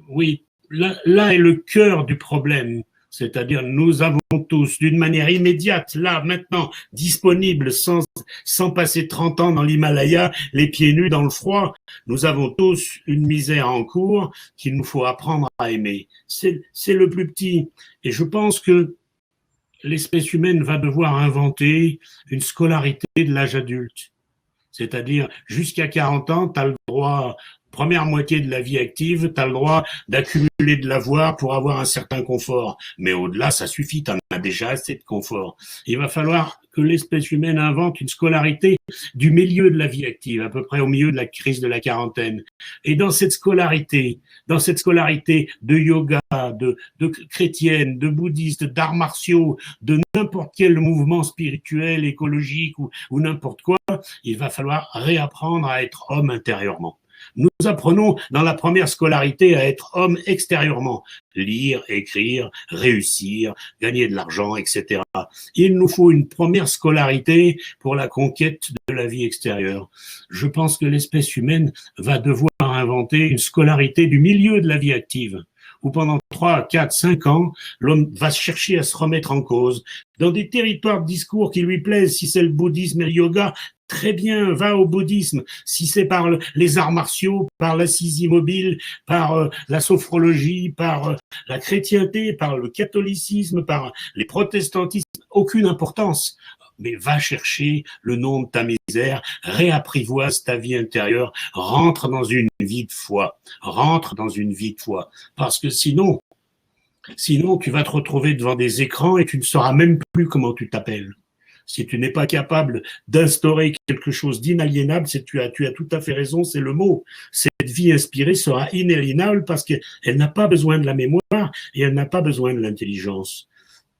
S1: oui, là est le cœur du problème. C'est-à-dire, nous avons tous, d'une manière immédiate, là, maintenant, disponible, sans passer 30 ans dans l'Himalaya, les pieds nus dans le froid, nous avons tous une misère en cours qu'il nous faut apprendre à aimer. C'est le plus petit. Et je pense que l'espèce humaine va devoir inventer une scolarité de l'âge adulte. C'est-à-dire, jusqu'à 40 ans, tu as le droit, première moitié de la vie active, tu as le droit d'accumuler de l'avoir pour avoir un certain confort. Mais au-delà, ça suffit, tu en as déjà assez de confort. Il va falloir que l'espèce humaine invente une scolarité du milieu de la vie active, à peu près au milieu de la crise de la quarantaine. Et dans cette scolarité de yoga, de chrétienne, de bouddhiste, d'arts martiaux, de n'importe quel mouvement spirituel, écologique ou n'importe quoi, il va falloir réapprendre à être homme intérieurement. Nous apprenons dans la première scolarité à être homme extérieurement, lire, écrire, réussir, gagner de l'argent, etc. Il nous faut une première scolarité pour la conquête de la vie extérieure. Je pense que l'espèce humaine va devoir inventer une scolarité du milieu de la vie active, où pendant 3, 4, 5 ans, l'homme va chercher à se remettre en cause. Dans des territoires de discours qui lui plaisent, si c'est le bouddhisme et le yoga, très bien, va au bouddhisme. Si c'est par les arts martiaux, par l'assise immobile, par la sophrologie, par la chrétienté, par le catholicisme, par les protestantismes, aucune importance. Mais va chercher le nom de ta misère, réapprivoise ta vie intérieure, rentre dans une vie de foi, parce que sinon, Sinon, tu vas te retrouver devant des écrans et tu ne sauras même plus comment tu t'appelles. Si tu n'es pas capable d'instaurer quelque chose d'inaliénable, tu as tout à fait raison, c'est le mot. Cette vie inspirée sera inaliénable parce qu'elle n'a pas besoin de la mémoire et elle n'a pas besoin de l'intelligence.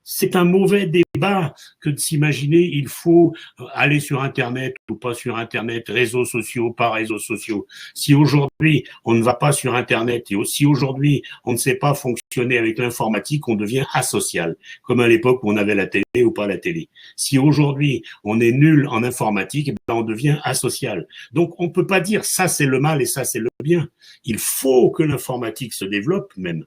S1: C'est un mauvais débat que de s'imaginer il faut aller sur Internet ou pas sur Internet, réseaux sociaux, pas réseaux sociaux. Si aujourd'hui on ne va pas sur Internet et si aujourd'hui on ne sait pas fonctionner avec l'informatique, on devient asocial, comme à l'époque où on avait la télé ou pas la télé. Si aujourd'hui on est nul en informatique, ben on devient asocial. Donc on ne peut pas dire ça c'est le mal et ça c'est le bien. Il faut que l'informatique se développe même.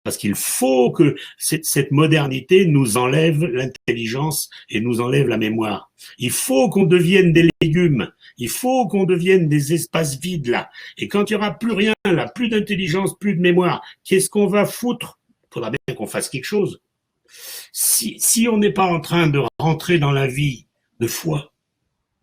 S1: Parce qu'il faut que cette modernité nous enlève l'intelligence et nous enlève la mémoire. Il faut qu'on devienne des légumes. Il faut qu'on devienne des espaces vides là. Et quand il n'y aura plus rien là, plus d'intelligence, plus de mémoire, qu'est-ce qu'on va foutre? Il faudra bien qu'on fasse quelque chose. Si on n'est pas en train de rentrer dans la vie de foi,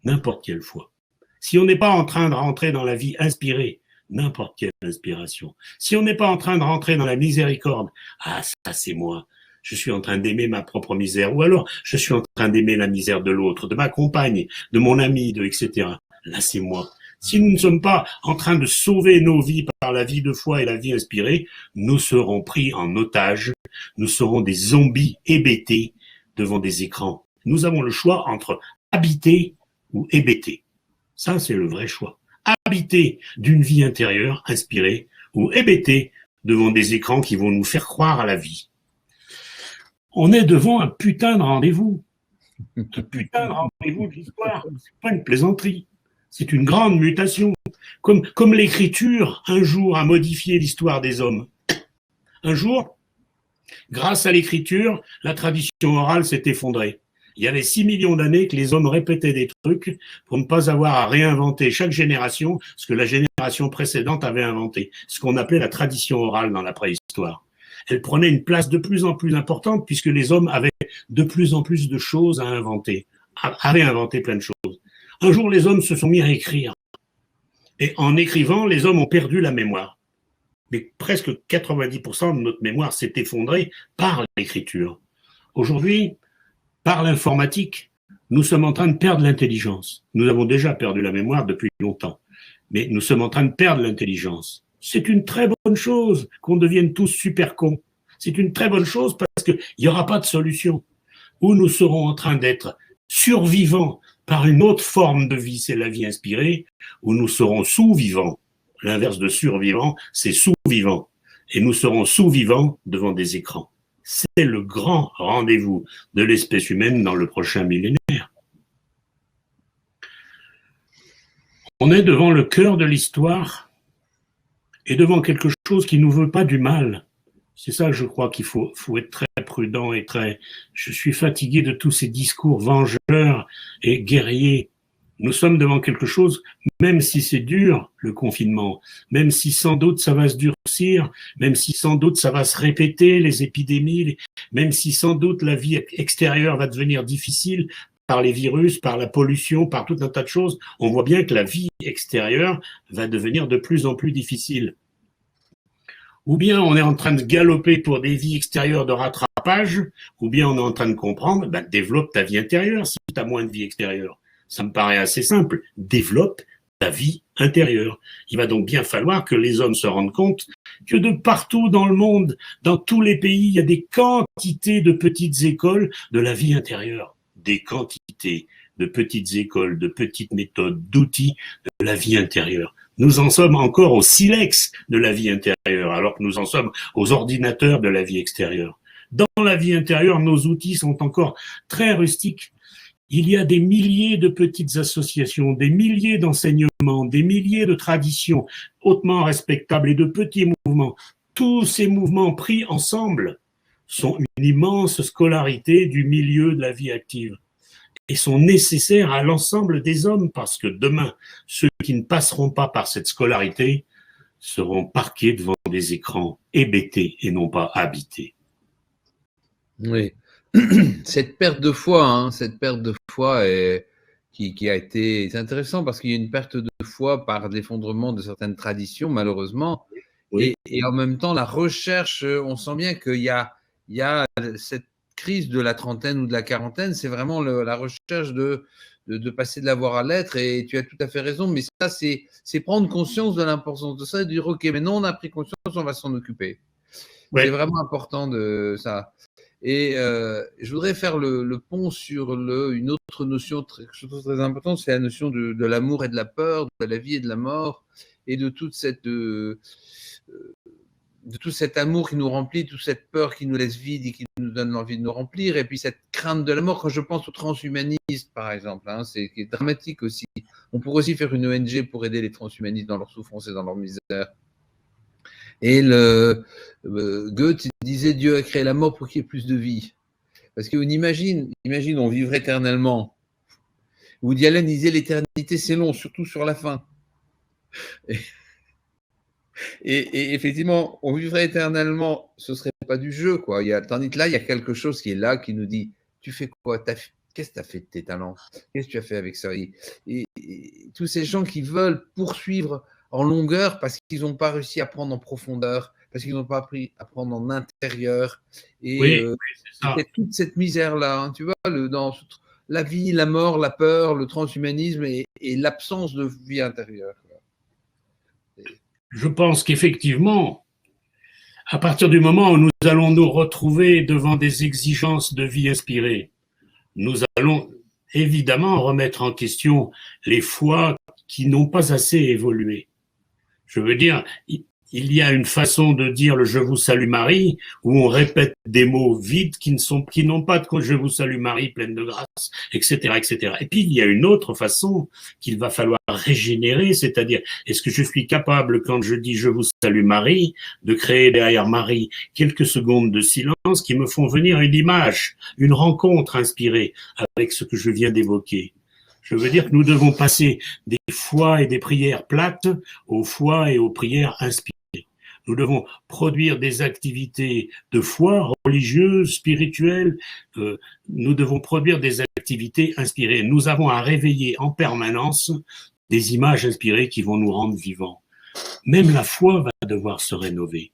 S1: n'importe quelle foi, si on n'est pas en train de rentrer dans la vie inspirée, n'importe quelle inspiration. Si on n'est pas en train de rentrer dans la miséricorde, ah, ça c'est moi, je suis en train d'aimer ma propre misère, ou alors je suis en train d'aimer la misère de l'autre, de ma compagne, de mon ami, etc. Là c'est moi. Si nous ne sommes pas en train de sauver nos vies par la vie de foi et la vie inspirée, nous serons pris en otage, nous serons des zombies hébétés devant des écrans. Nous avons le choix entre habiter ou hébéter. Ça c'est le vrai choix. Habiter d'une vie intérieure inspirée ou hébéter devant des écrans qui vont nous faire croire à la vie. On est devant un putain de rendez-vous. Un putain de rendez-vous de l'histoire. C'est pas une plaisanterie. C'est une grande mutation. Comme l'écriture, un jour, a modifié l'histoire des hommes. Un jour, grâce à l'écriture, la tradition orale s'est effondrée. Il y avait 6 millions d'années que les hommes répétaient des trucs pour ne pas avoir à réinventer chaque génération ce que la génération précédente avait inventé, ce qu'on appelait la tradition orale dans la préhistoire. Elle prenait une place de plus en plus importante puisque les hommes avaient de plus en plus de choses à inventer, avaient inventé plein de choses. Un jour, les hommes se sont mis à écrire. Et en écrivant, les hommes ont perdu la mémoire. Mais presque 90% de notre mémoire s'est effondrée par l'écriture. Aujourd'hui, par l'informatique, nous sommes en train de perdre l'intelligence. Nous avons déjà perdu la mémoire depuis longtemps, mais nous sommes en train de perdre l'intelligence. C'est une très bonne chose qu'on devienne tous super cons. C'est une très bonne chose parce qu'il n'y aura pas de solution. Ou nous serons en train d'être survivants par une autre forme de vie, c'est la vie inspirée, ou nous serons sous-vivants. L'inverse de survivant, c'est sous-vivant. Et nous serons sous-vivants devant des écrans. C'est le grand rendez-vous de l'espèce humaine dans le prochain millénaire. On est devant le cœur de l'histoire et devant quelque chose qui ne nous veut pas du mal. C'est ça, je crois qu'il faut être très prudent et très... Je suis fatigué de tous ces discours vengeurs et guerriers. Nous sommes devant quelque chose, même si c'est dur, le confinement, même si sans doute ça va se durcir, même si sans doute ça va se répéter, les épidémies, même si sans doute la vie extérieure va devenir difficile par les virus, par la pollution, par tout un tas de choses, on voit bien que la vie extérieure va devenir de plus en plus difficile. Ou bien on est en train de galoper pour des vies extérieures de rattrapage, ou bien on est en train de comprendre, développe ta vie intérieure si tu as moins de vie extérieure. Ça me paraît assez simple. Développe ta vie intérieure. Il va donc bien falloir que les hommes se rendent compte que de partout dans le monde, dans tous les pays, il y a des quantités de petites écoles de la vie intérieure. Des quantités de petites écoles, de petites méthodes, d'outils de la vie intérieure. Nous en sommes encore au silex de la vie intérieure, alors que nous en sommes aux ordinateurs de la vie extérieure. Dans la vie intérieure, nos outils sont encore très rustiques. Il y a des milliers de petites associations, des milliers d'enseignements, des milliers de traditions hautement respectables et de petits mouvements. Tous ces mouvements pris ensemble sont une immense scolarité du milieu de la vie active et sont nécessaires à l'ensemble des hommes parce que demain, ceux qui ne passeront pas par cette scolarité seront parqués devant des écrans hébétés et non pas habités.
S2: Oui. Cette perte de foi, qui a été... C'est intéressant parce qu'il y a une perte de foi par l'effondrement de certaines traditions, malheureusement,
S1: Oui.
S2: Et en même temps, la recherche, on sent bien il y a cette crise de la trentaine ou de la quarantaine, c'est vraiment la recherche de passer de l'avoir à l'être. Et tu as tout à fait raison, mais ça, c'est prendre conscience de l'importance de ça et dire, OK, maintenant on a pris conscience, on va s'en occuper.
S1: Ouais.
S2: C'est vraiment important de ça. Et je voudrais faire le pont sur une autre notion très importante, c'est la notion de l'amour et de la peur, de la vie et de la mort, et de tout cet amour qui nous remplit, toute cette peur qui nous laisse vide et qui nous donne envie de nous remplir, et puis cette crainte de la mort. Quand je pense aux transhumanistes, par exemple, hein, c'est dramatique aussi. On pourrait aussi faire une ONG pour aider les transhumanistes dans leur souffrance et dans leur misère. Et Goethe disait Dieu a créé la mort pour qu'il y ait plus de vie. Parce qu'on imagine on vivrait éternellement. Woody Allen disait l'éternité c'est long, surtout sur la fin. Et effectivement, on vivrait éternellement, ce serait pas du jeu, quoi. Tandis que là, il y a quelque chose qui est là, qui nous dit, tu fais quoi? Qu'est-ce que tu as fait de tes talents? Qu'est-ce que tu as fait avec ça? Et tous ces gens qui veulent poursuivre en longueur parce qu'ils n'ont pas réussi à prendre en profondeur, parce qu'ils n'ont pas appris à prendre en intérieur. Et
S1: Oui, c'est
S2: il y
S1: ça.
S2: a toute cette misère-là, hein, tu vois, dans la vie, la mort, la peur, le transhumanisme et l'absence de vie intérieure.
S1: Je pense qu'effectivement, à partir du moment où nous allons nous retrouver devant des exigences de vie inspirées, nous allons évidemment remettre en question les foi qui n'ont pas assez évolué. Je veux dire, il y a une façon de dire le je vous salue Marie où on répète des mots vides qui n'ont pas de je vous salue Marie pleine de grâce, etc., etc. Et puis il y a une autre façon qu'il va falloir régénérer, c'est-à-dire est-ce que je suis capable quand je dis je vous salue Marie de créer derrière Marie quelques secondes de silence qui me font venir une image, une rencontre inspirée avec ce que je viens d'évoquer. Je veux dire que nous devons passer des foi et des prières plates aux foi et aux prières inspirées. Nous devons produire des activités de foi religieuses, spirituelles. Nous devons produire des activités inspirées. Nous avons à réveiller en permanence des images inspirées qui vont nous rendre vivants. Même la foi va devoir se rénover.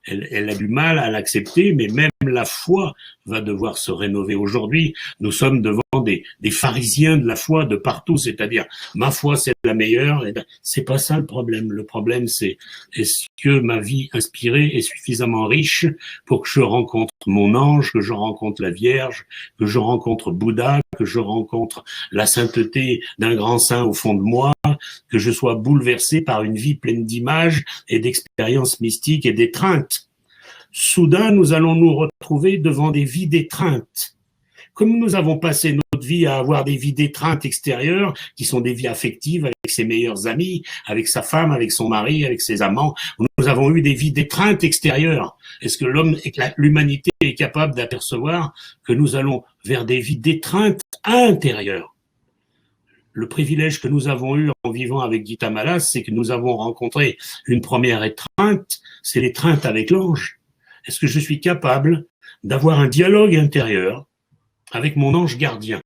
S1: Elle a du mal à l'accepter, mais même la foi va devoir se rénover. Aujourd'hui, nous sommes devant des pharisiens de la foi de partout, c'est-à-dire ma foi c'est la meilleure. Et c'est pas ça le problème. Le problème c'est est-ce que ma vie inspirée est suffisamment riche pour que je rencontre mon ange, que je rencontre la Vierge, que je rencontre Bouddha, que je rencontre la sainteté d'un grand saint au fond de moi, que je sois bouleversé par une vie pleine d'images et d'expériences mystiques et d'étreintes. Soudain, nous allons nous retrouver devant des vies d'étreintes. Comme nous avons passé notre vie à avoir des vies d'étreintes extérieures, qui sont des vies affectives avec ses meilleurs amis, avec sa femme, avec son mari, avec ses amants, nous avons eu des vies d'étreintes extérieures. Est-ce que l'humanité est capable d'apercevoir que nous allons vers des vies d'étreintes intérieures? Le privilège que nous avons eu en vivant avec Gita Malas, c'est que nous avons rencontré une première étreinte, c'est l'étreinte avec l'ange. Est-ce que je suis capable d'avoir un dialogue intérieur avec mon ange gardien?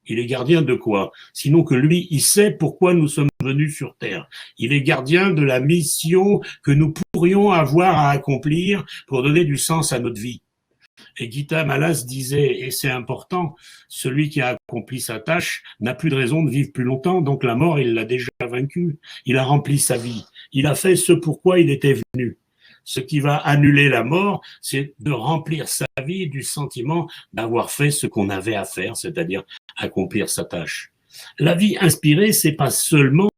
S1: Il est gardien de quoi? Sinon que lui, il sait pourquoi nous sommes venus sur Terre. Il est gardien de la mission que nous pourrions avoir à accomplir pour donner du sens à notre vie. Et Gita Malas disait, et c'est important, celui qui a accompli sa tâche n'a plus de raison de vivre plus longtemps, donc la mort, il l'a déjà vaincu. Il a rempli sa vie. Il a fait ce pourquoi il était venu. Ce qui va annuler la mort, c'est de remplir sa vie du sentiment d'avoir fait ce qu'on avait à faire, c'est-à-dire accomplir sa tâche. La vie inspirée, c'est pas seulement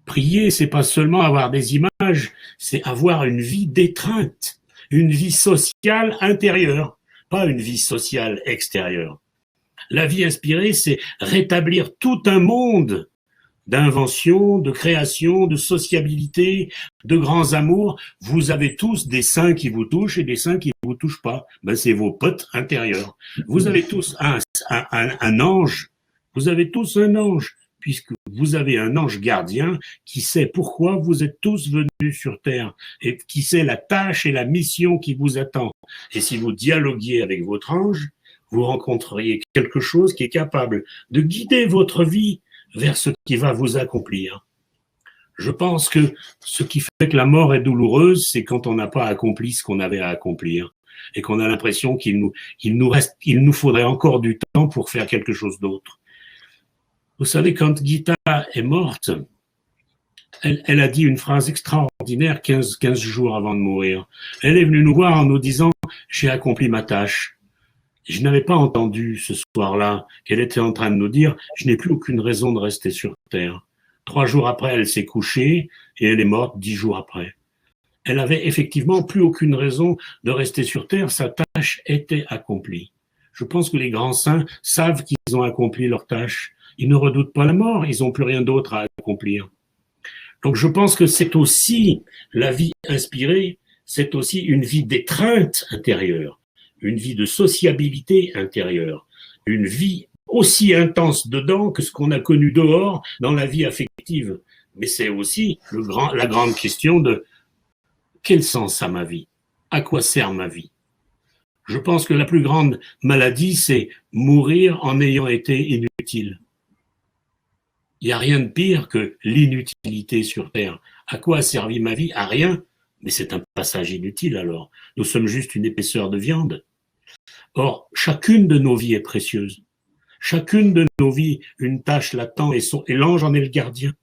S1: prier, c'est pas seulement avoir des images, c'est avoir une vie d'étreinte. Une vie sociale intérieure, pas une vie sociale extérieure. La vie inspirée, c'est rétablir tout un monde d'invention, de création, de sociabilité, de grands amours. Vous avez tous des saints qui vous touchent et des saints qui ne vous touchent pas. Ben, c'est vos potes intérieurs. Vous avez tous un ange. Vous avez tous un ange, puisque vous avez un ange gardien qui sait pourquoi vous êtes tous venus sur Terre et qui sait la tâche et la mission qui vous attend. Et si vous dialoguiez avec votre ange, vous rencontreriez quelque chose qui est capable de guider votre vie vers ce qui va vous accomplir. Je pense que ce qui fait que la mort est douloureuse, c'est quand on n'a pas accompli ce qu'on avait à accomplir et qu'on a l'impression qu'il nous faudrait encore du temps pour faire quelque chose d'autre. Vous savez, quand Gita est morte, elle a dit une phrase extraordinaire 15 jours avant de mourir. Elle est venue nous voir en nous disant « J'ai accompli ma tâche ». Je n'avais pas entendu ce soir-là qu'elle était en train de nous dire « Je n'ai plus aucune raison de rester sur Terre ». 3 jours après, elle s'est couchée et elle est morte 10 jours après. Elle avait effectivement plus aucune raison de rester sur Terre, sa tâche était accomplie. Je pense que les grands saints savent qu'ils ont accompli leur tâche. Ils ne redoutent pas la mort, ils n'ont plus rien d'autre à accomplir. Donc je pense que c'est aussi la vie inspirée, c'est aussi une vie d'étreinte intérieure, une vie de sociabilité intérieure, une vie aussi intense dedans que ce qu'on a connu dehors dans la vie affective. Mais c'est aussi la grande question de quel sens a ma vie? À quoi sert ma vie? Je pense que la plus grande maladie, c'est mourir en ayant été inutile. Il n'y a rien de pire que l'inutilité sur Terre. À quoi a servi ma vie? À rien. Mais c'est un passage inutile alors. Nous sommes juste une épaisseur de viande. Or, chacune de nos vies est précieuse. Chacune de nos vies, une tâche l'attend et l'ange en est le gardien.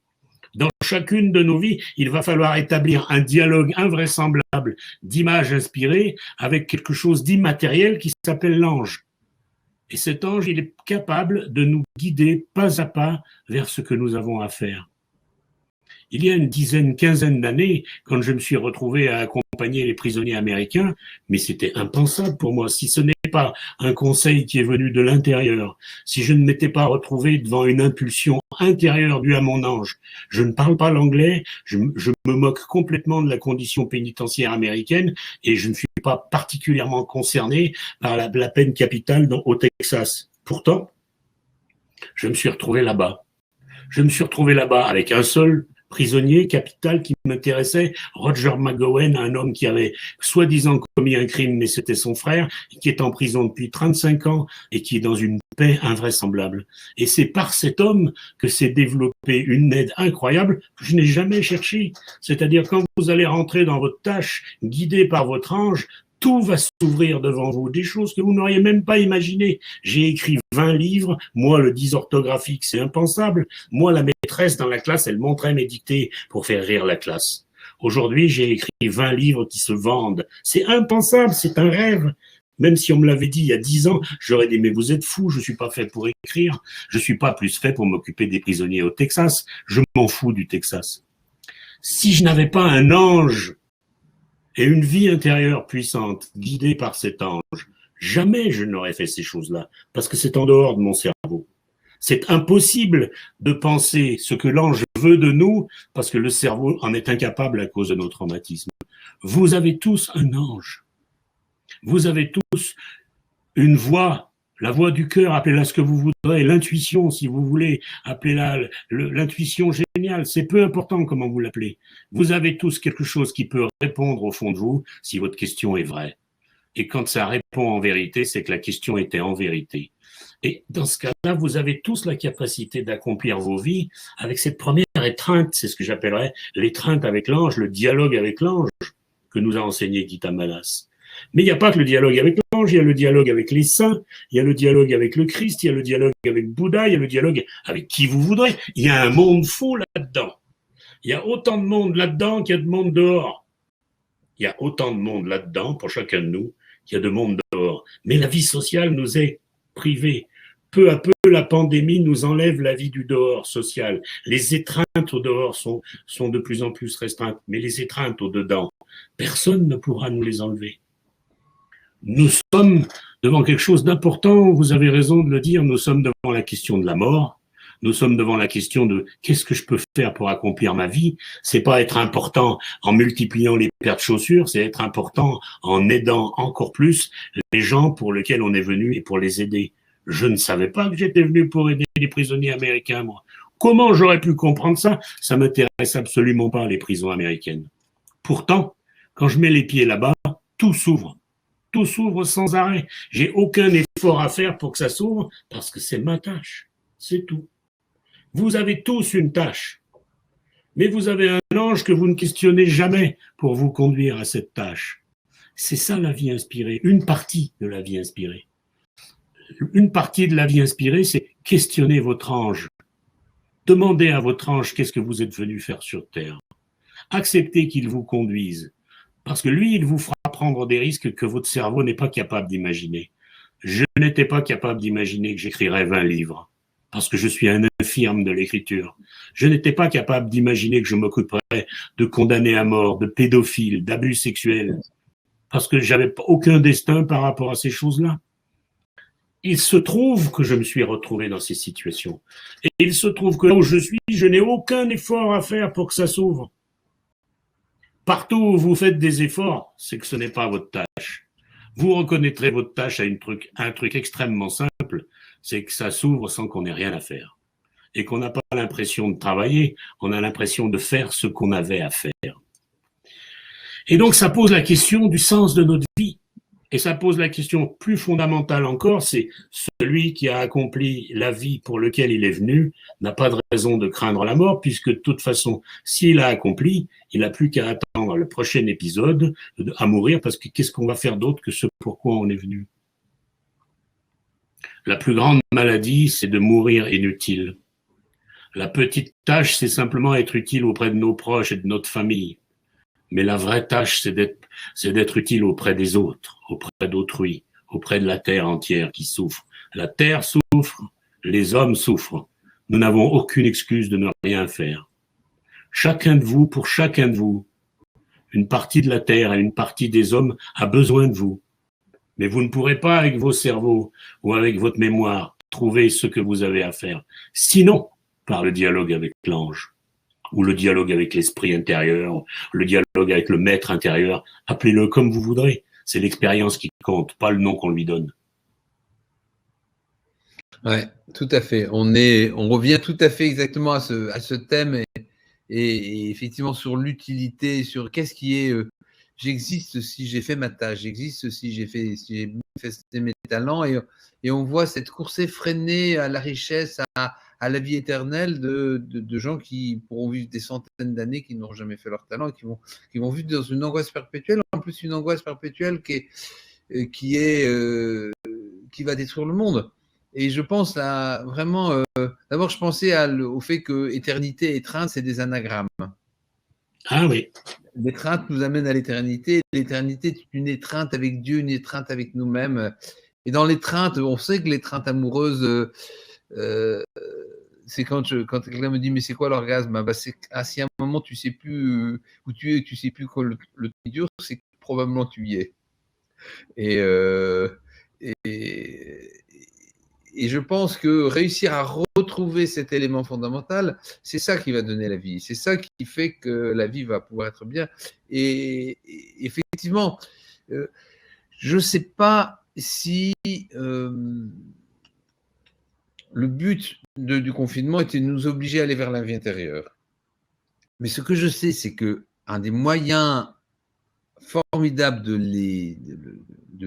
S1: Dans chacune de nos vies, il va falloir établir un dialogue invraisemblable d'images inspirées avec quelque chose d'immatériel qui s'appelle l'ange. Et cet ange, il est capable de nous guider pas à pas vers ce que nous avons à faire. Il y a une quinzaine d'années, quand je me suis retrouvé à accompagner les prisonniers américains, mais c'était impensable pour moi, si ce n'est pas un conseil qui est venu de l'intérieur, si je ne m'étais pas retrouvé devant une impulsion intérieure due à mon ange. Je ne parle pas l'anglais, je me moque complètement de la condition pénitentiaire américaine et je ne suis pas particulièrement concerné par la peine capitale au Texas. Pourtant, je me suis retrouvé là-bas. Je me suis retrouvé là-bas avec un seul prisonnier capital qui m'intéressait, Roger McGowan, un homme qui avait soi-disant commis un crime, mais c'était son frère, qui est en prison depuis 35 ans et qui est dans une paix invraisemblable. Et c'est par cet homme que s'est développée une aide incroyable que je n'ai jamais cherchée. C'est-à-dire quand vous allez rentrer dans votre tâche, guidé par votre ange, tout va s'ouvrir devant vous, des choses que vous n'auriez même pas imaginées. J'ai écrit 20 livres, moi le dysorthographique c'est impensable, moi la maîtresse dans la classe elle montrait mes dictées pour faire rire la classe. Aujourd'hui j'ai écrit 20 livres qui se vendent, c'est impensable, c'est un rêve. Même si on me l'avait dit il y a 10 ans, j'aurais dit mais vous êtes fous, je suis pas fait pour écrire, je suis pas plus fait pour m'occuper des prisonniers au Texas, je m'en fous du Texas. Si je n'avais pas un ange et une vie intérieure puissante, guidée par cet ange, jamais je n'aurais fait ces choses-là, parce que c'est en dehors de mon cerveau. C'est impossible de penser ce que l'ange veut de nous, parce que le cerveau en est incapable à cause de nos traumatismes. Vous avez tous un ange. Vous avez tous une voix, la voix du cœur, appelez-la ce que vous voudrez, l'intuition, si vous voulez, appelez-la l'intuition géniale, c'est peu important comment vous l'appelez. Vous avez tous quelque chose qui peut répondre au fond de vous si votre question est vraie. Et quand ça répond en vérité, c'est que la question était en vérité. Et dans ce cas-là, vous avez tous la capacité d'accomplir vos vies avec cette première étreinte, c'est ce que j'appellerais l'étreinte avec l'ange, le dialogue avec l'ange que nous a enseigné Gita Malas. Mais il n'y a pas que le dialogue avec l'ange, il y a le dialogue avec les saints, il y a le dialogue avec le Christ, il y a le dialogue avec Bouddha, il y a le dialogue avec qui vous voudrez. Il y a un monde fou là-dedans. Il y a autant de monde là-dedans qu'il y a de monde dehors. Il y a autant de monde là-dedans pour chacun de nous qu'il y a de monde dehors. Mais la vie sociale nous est privée. Peu à peu, la pandémie nous enlève la vie du dehors social. Les étreintes au dehors sont de plus en plus restreintes, mais les étreintes au dedans, personne ne pourra nous les enlever. Nous sommes devant quelque chose d'important, vous avez raison de le dire, nous sommes devant la question de la mort, nous sommes devant la question de qu'est-ce que je peux faire pour accomplir ma vie. C'est pas être important en multipliant les paires de chaussures, c'est être important en aidant encore plus les gens pour lesquels on est venu et pour les aider. Je ne savais pas que j'étais venu pour aider les prisonniers américains, moi. Comment j'aurais pu comprendre ça? Ça m'intéresse absolument pas, les prisons américaines. Pourtant, quand je mets les pieds là-bas, tout s'ouvre. Tout s'ouvre sans arrêt. J'ai aucun effort à faire pour que ça s'ouvre parce que c'est ma tâche. C'est tout. Vous avez tous une tâche. Mais vous avez un ange que vous ne questionnez jamais pour vous conduire à cette tâche. C'est ça la vie inspirée, une partie de la vie inspirée. Une partie de la vie inspirée, c'est questionner votre ange. Demandez à votre ange qu'est-ce que vous êtes venu faire sur Terre. Acceptez qu'il vous conduise, parce que lui, il vous fera prendre des risques que votre cerveau n'est pas capable d'imaginer. Je n'étais pas capable d'imaginer que j'écrirais 20 livres, parce que je suis un infirme de l'écriture. Je n'étais pas capable d'imaginer que je m'occuperais de condamnés à mort, de pédophiles, d'abus sexuels, parce que j'avais aucun destin par rapport à ces choses-là. Il se trouve que je me suis retrouvé dans ces situations. Et il se trouve que là où je suis, je n'ai aucun effort à faire pour que ça s'ouvre. Partout où vous faites des efforts, c'est que ce n'est pas votre tâche. Vous reconnaîtrez votre tâche à un truc extrêmement simple, c'est que ça s'ouvre sans qu'on ait rien à faire. Et qu'on n'a pas l'impression de travailler, on a l'impression de faire ce qu'on avait à faire. Et donc ça pose la question du sens de notre vie. Et ça pose la question plus fondamentale encore, c'est celui qui a accompli la vie pour laquelle il est venu n'a pas de raison de craindre la mort, puisque de toute façon, s'il a accompli, il n'a plus qu'à attendre le prochain épisode à mourir, parce que qu'est-ce qu'on va faire d'autre que ce pourquoi on est venu? La plus grande maladie, c'est de mourir inutile. La petite tâche, c'est simplement être utile auprès de nos proches et de notre famille. Mais la vraie tâche, c'est d'être utile auprès des autres, auprès d'autrui, auprès de la terre entière qui souffre. La terre souffre, les hommes souffrent. Nous n'avons aucune excuse de ne rien faire. Chacun de vous, pour chacun de vous, une partie de la terre et une partie des hommes a besoin de vous. Mais vous ne pourrez pas, avec vos cerveaux ou avec votre mémoire, trouver ce que vous avez à faire. Sinon, par le dialogue avec l'ange, ou le dialogue avec l'esprit intérieur, le dialogue avec le maître intérieur, appelez-le comme vous voudrez. C'est l'expérience qui compte, pas le nom qu'on lui donne.
S2: Ouais, tout à fait. On revient tout à fait exactement à ce thème et effectivement sur l'utilité, sur qu'est-ce qui est j'existe si j'ai fait ma tâche, j'existe si j'ai manifesté mes talents et on voit cette course effrénée à la richesse, à la vie éternelle de gens qui pourront vivre des centaines d'années, qui n'ont jamais fait leur talent et qui vont vivre dans une angoisse perpétuelle, en plus une angoisse perpétuelle qui va détruire le monde. Et je pense à vraiment, d'abord je pensais au fait que éternité et étreinte, c'est des anagrammes.
S1: Ah oui.
S2: L'étreinte nous amène à l'éternité. L'éternité est une étreinte avec Dieu, une étreinte avec nous-mêmes. Et dans l'étreinte, on sait que l'étreinte amoureuse, c'est quand quelqu'un me dit mais c'est quoi l'orgasme, c'est si à un moment tu sais plus où tu es, tu sais plus quand le temps dure, c'est que probablement tu y es. Et je pense que réussir à retrouver cet élément fondamental, c'est ça qui va donner la vie. C'est ça qui fait que la vie va pouvoir être bien. Et effectivement, je ne sais pas si le but du confinement était de nous obliger à aller vers la vie intérieure. Mais ce que je sais, c'est qu'un des moyens formidables de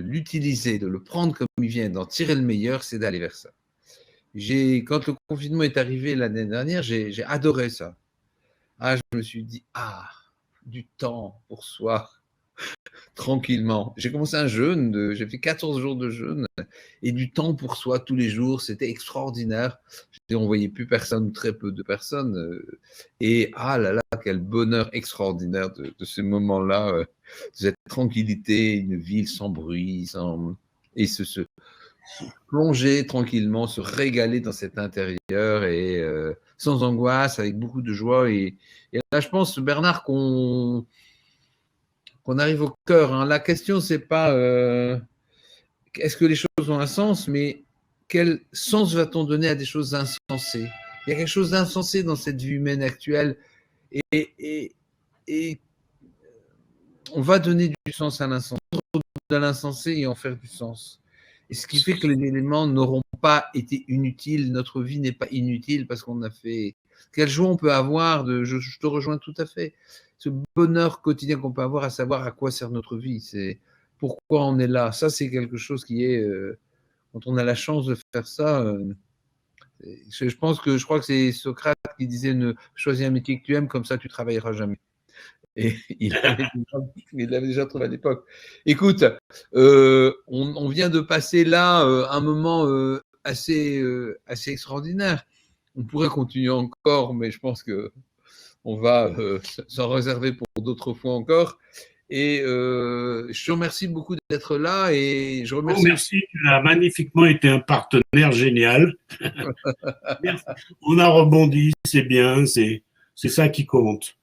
S2: l'utiliser, de le prendre comme il vient, d'en tirer le meilleur, c'est d'aller vers ça. Quand le confinement est arrivé l'année dernière, j'ai adoré ça. Je me suis dit, du temps pour soi, tranquillement. J'ai commencé un jeûne, j'ai fait 14 jours de jeûne, et du temps pour soi tous les jours, c'était extraordinaire. On ne voyait plus personne, très peu de personnes. Et là là, quel bonheur extraordinaire de ce moment-là, de cette tranquillité, une ville sans bruit, et se plonger tranquillement, se régaler dans cet intérieur et sans angoisse, avec beaucoup de joie. Et là, je pense, Bernard, qu'on arrive au cœur. Hein. La question, c'est pas est-ce que les choses ont un sens, mais quel sens va-t-on donner à des choses insensées? Il y a quelque chose d'insensé dans cette vie humaine actuelle et on va donner du sens à l'insensé, de l'insensé et en faire du sens. Et ce qui fait que les éléments n'auront pas été inutiles, notre vie n'est pas inutile parce qu'on a fait... Quelle joie on peut avoir, je te rejoins tout à fait, ce bonheur quotidien qu'on peut avoir à savoir à quoi sert notre vie, c'est pourquoi on est là. Ça, c'est quelque chose qui est, quand on a la chance de faire ça, Je crois que c'est Socrate qui disait ne choisis un métier que tu aimes, comme ça tu travailleras jamais. Et il l'avait déjà trouvé à l'époque. Écoute, on vient de passer là un moment assez extraordinaire. On pourrait continuer encore, mais je pense que on va s'en réserver pour d'autres fois encore. Et je te remercie beaucoup d'être là et je remercie.
S1: Merci, tu as magnifiquement été un partenaire génial. Merci. On a rebondi, c'est bien, c'est ça qui compte.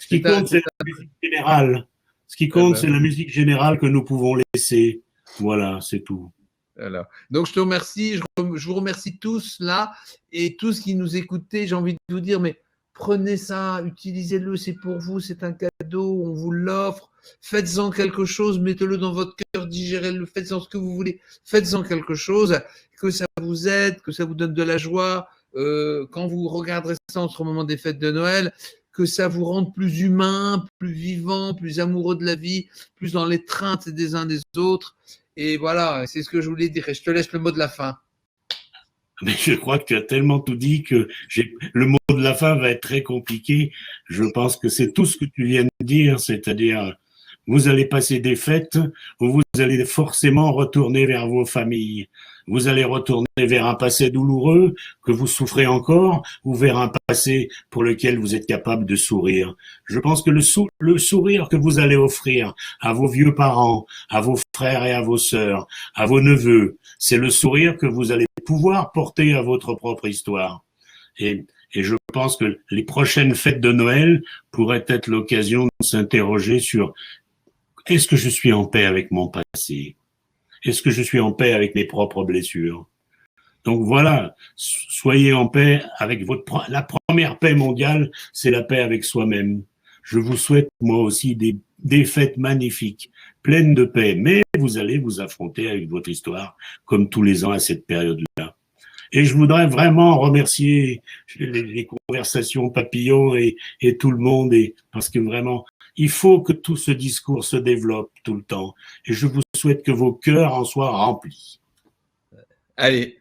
S1: Ce qui compte, c'est la musique générale. Ce qui compte, c'est la musique générale que nous pouvons laisser. Voilà, c'est tout.
S2: Voilà. Donc, je te remercie. Je vous remercie tous là et tous qui nous écoutez. J'ai envie de vous dire, mais prenez ça, utilisez-le, c'est pour vous, c'est un cadeau, on vous l'offre. Faites-en quelque chose, mettez-le dans votre cœur, digérez-le, faites-en ce que vous voulez. Faites-en quelque chose, que ça vous aide, que ça vous donne de la joie. Quand vous regarderez ça entre le moment des fêtes de Noël, que ça vous rende plus humain, plus vivant, plus amoureux de la vie, plus dans l'étreinte des uns des autres. Et voilà, c'est ce que je voulais dire. Et je te laisse le mot de la fin.
S1: Mais je crois que tu as tellement tout dit que le mot de la fin va être très compliqué. Je pense que c'est tout ce que tu viens de dire, c'est-à-dire vous allez passer des fêtes où vous allez forcément retourner vers vos familles. Vous allez retourner vers un passé douloureux que vous souffrez encore ou vers un passé pour lequel vous êtes capable de sourire. Je pense que le sourire que vous allez offrir à vos vieux parents, à vos frères et à vos sœurs, à vos neveux, c'est le sourire que vous allez pouvoir porter à votre propre histoire. Et je pense que les prochaines fêtes de Noël pourraient être l'occasion de s'interroger sur: est-ce que je suis en paix avec mon passé? Est-ce que je suis en paix avec mes propres blessures? Donc voilà, soyez en paix avec la première paix mondiale, c'est la paix avec soi-même. Je vous souhaite moi aussi des fêtes magnifiques, pleines de paix, mais vous allez vous affronter avec votre histoire comme tous les ans à cette période-là. Et je voudrais vraiment remercier les conversations papillons et tout le monde, parce que vraiment, il faut que tout ce discours se développe tout le temps. Et je vous souhaite que vos cœurs en soient remplis.
S2: Allez,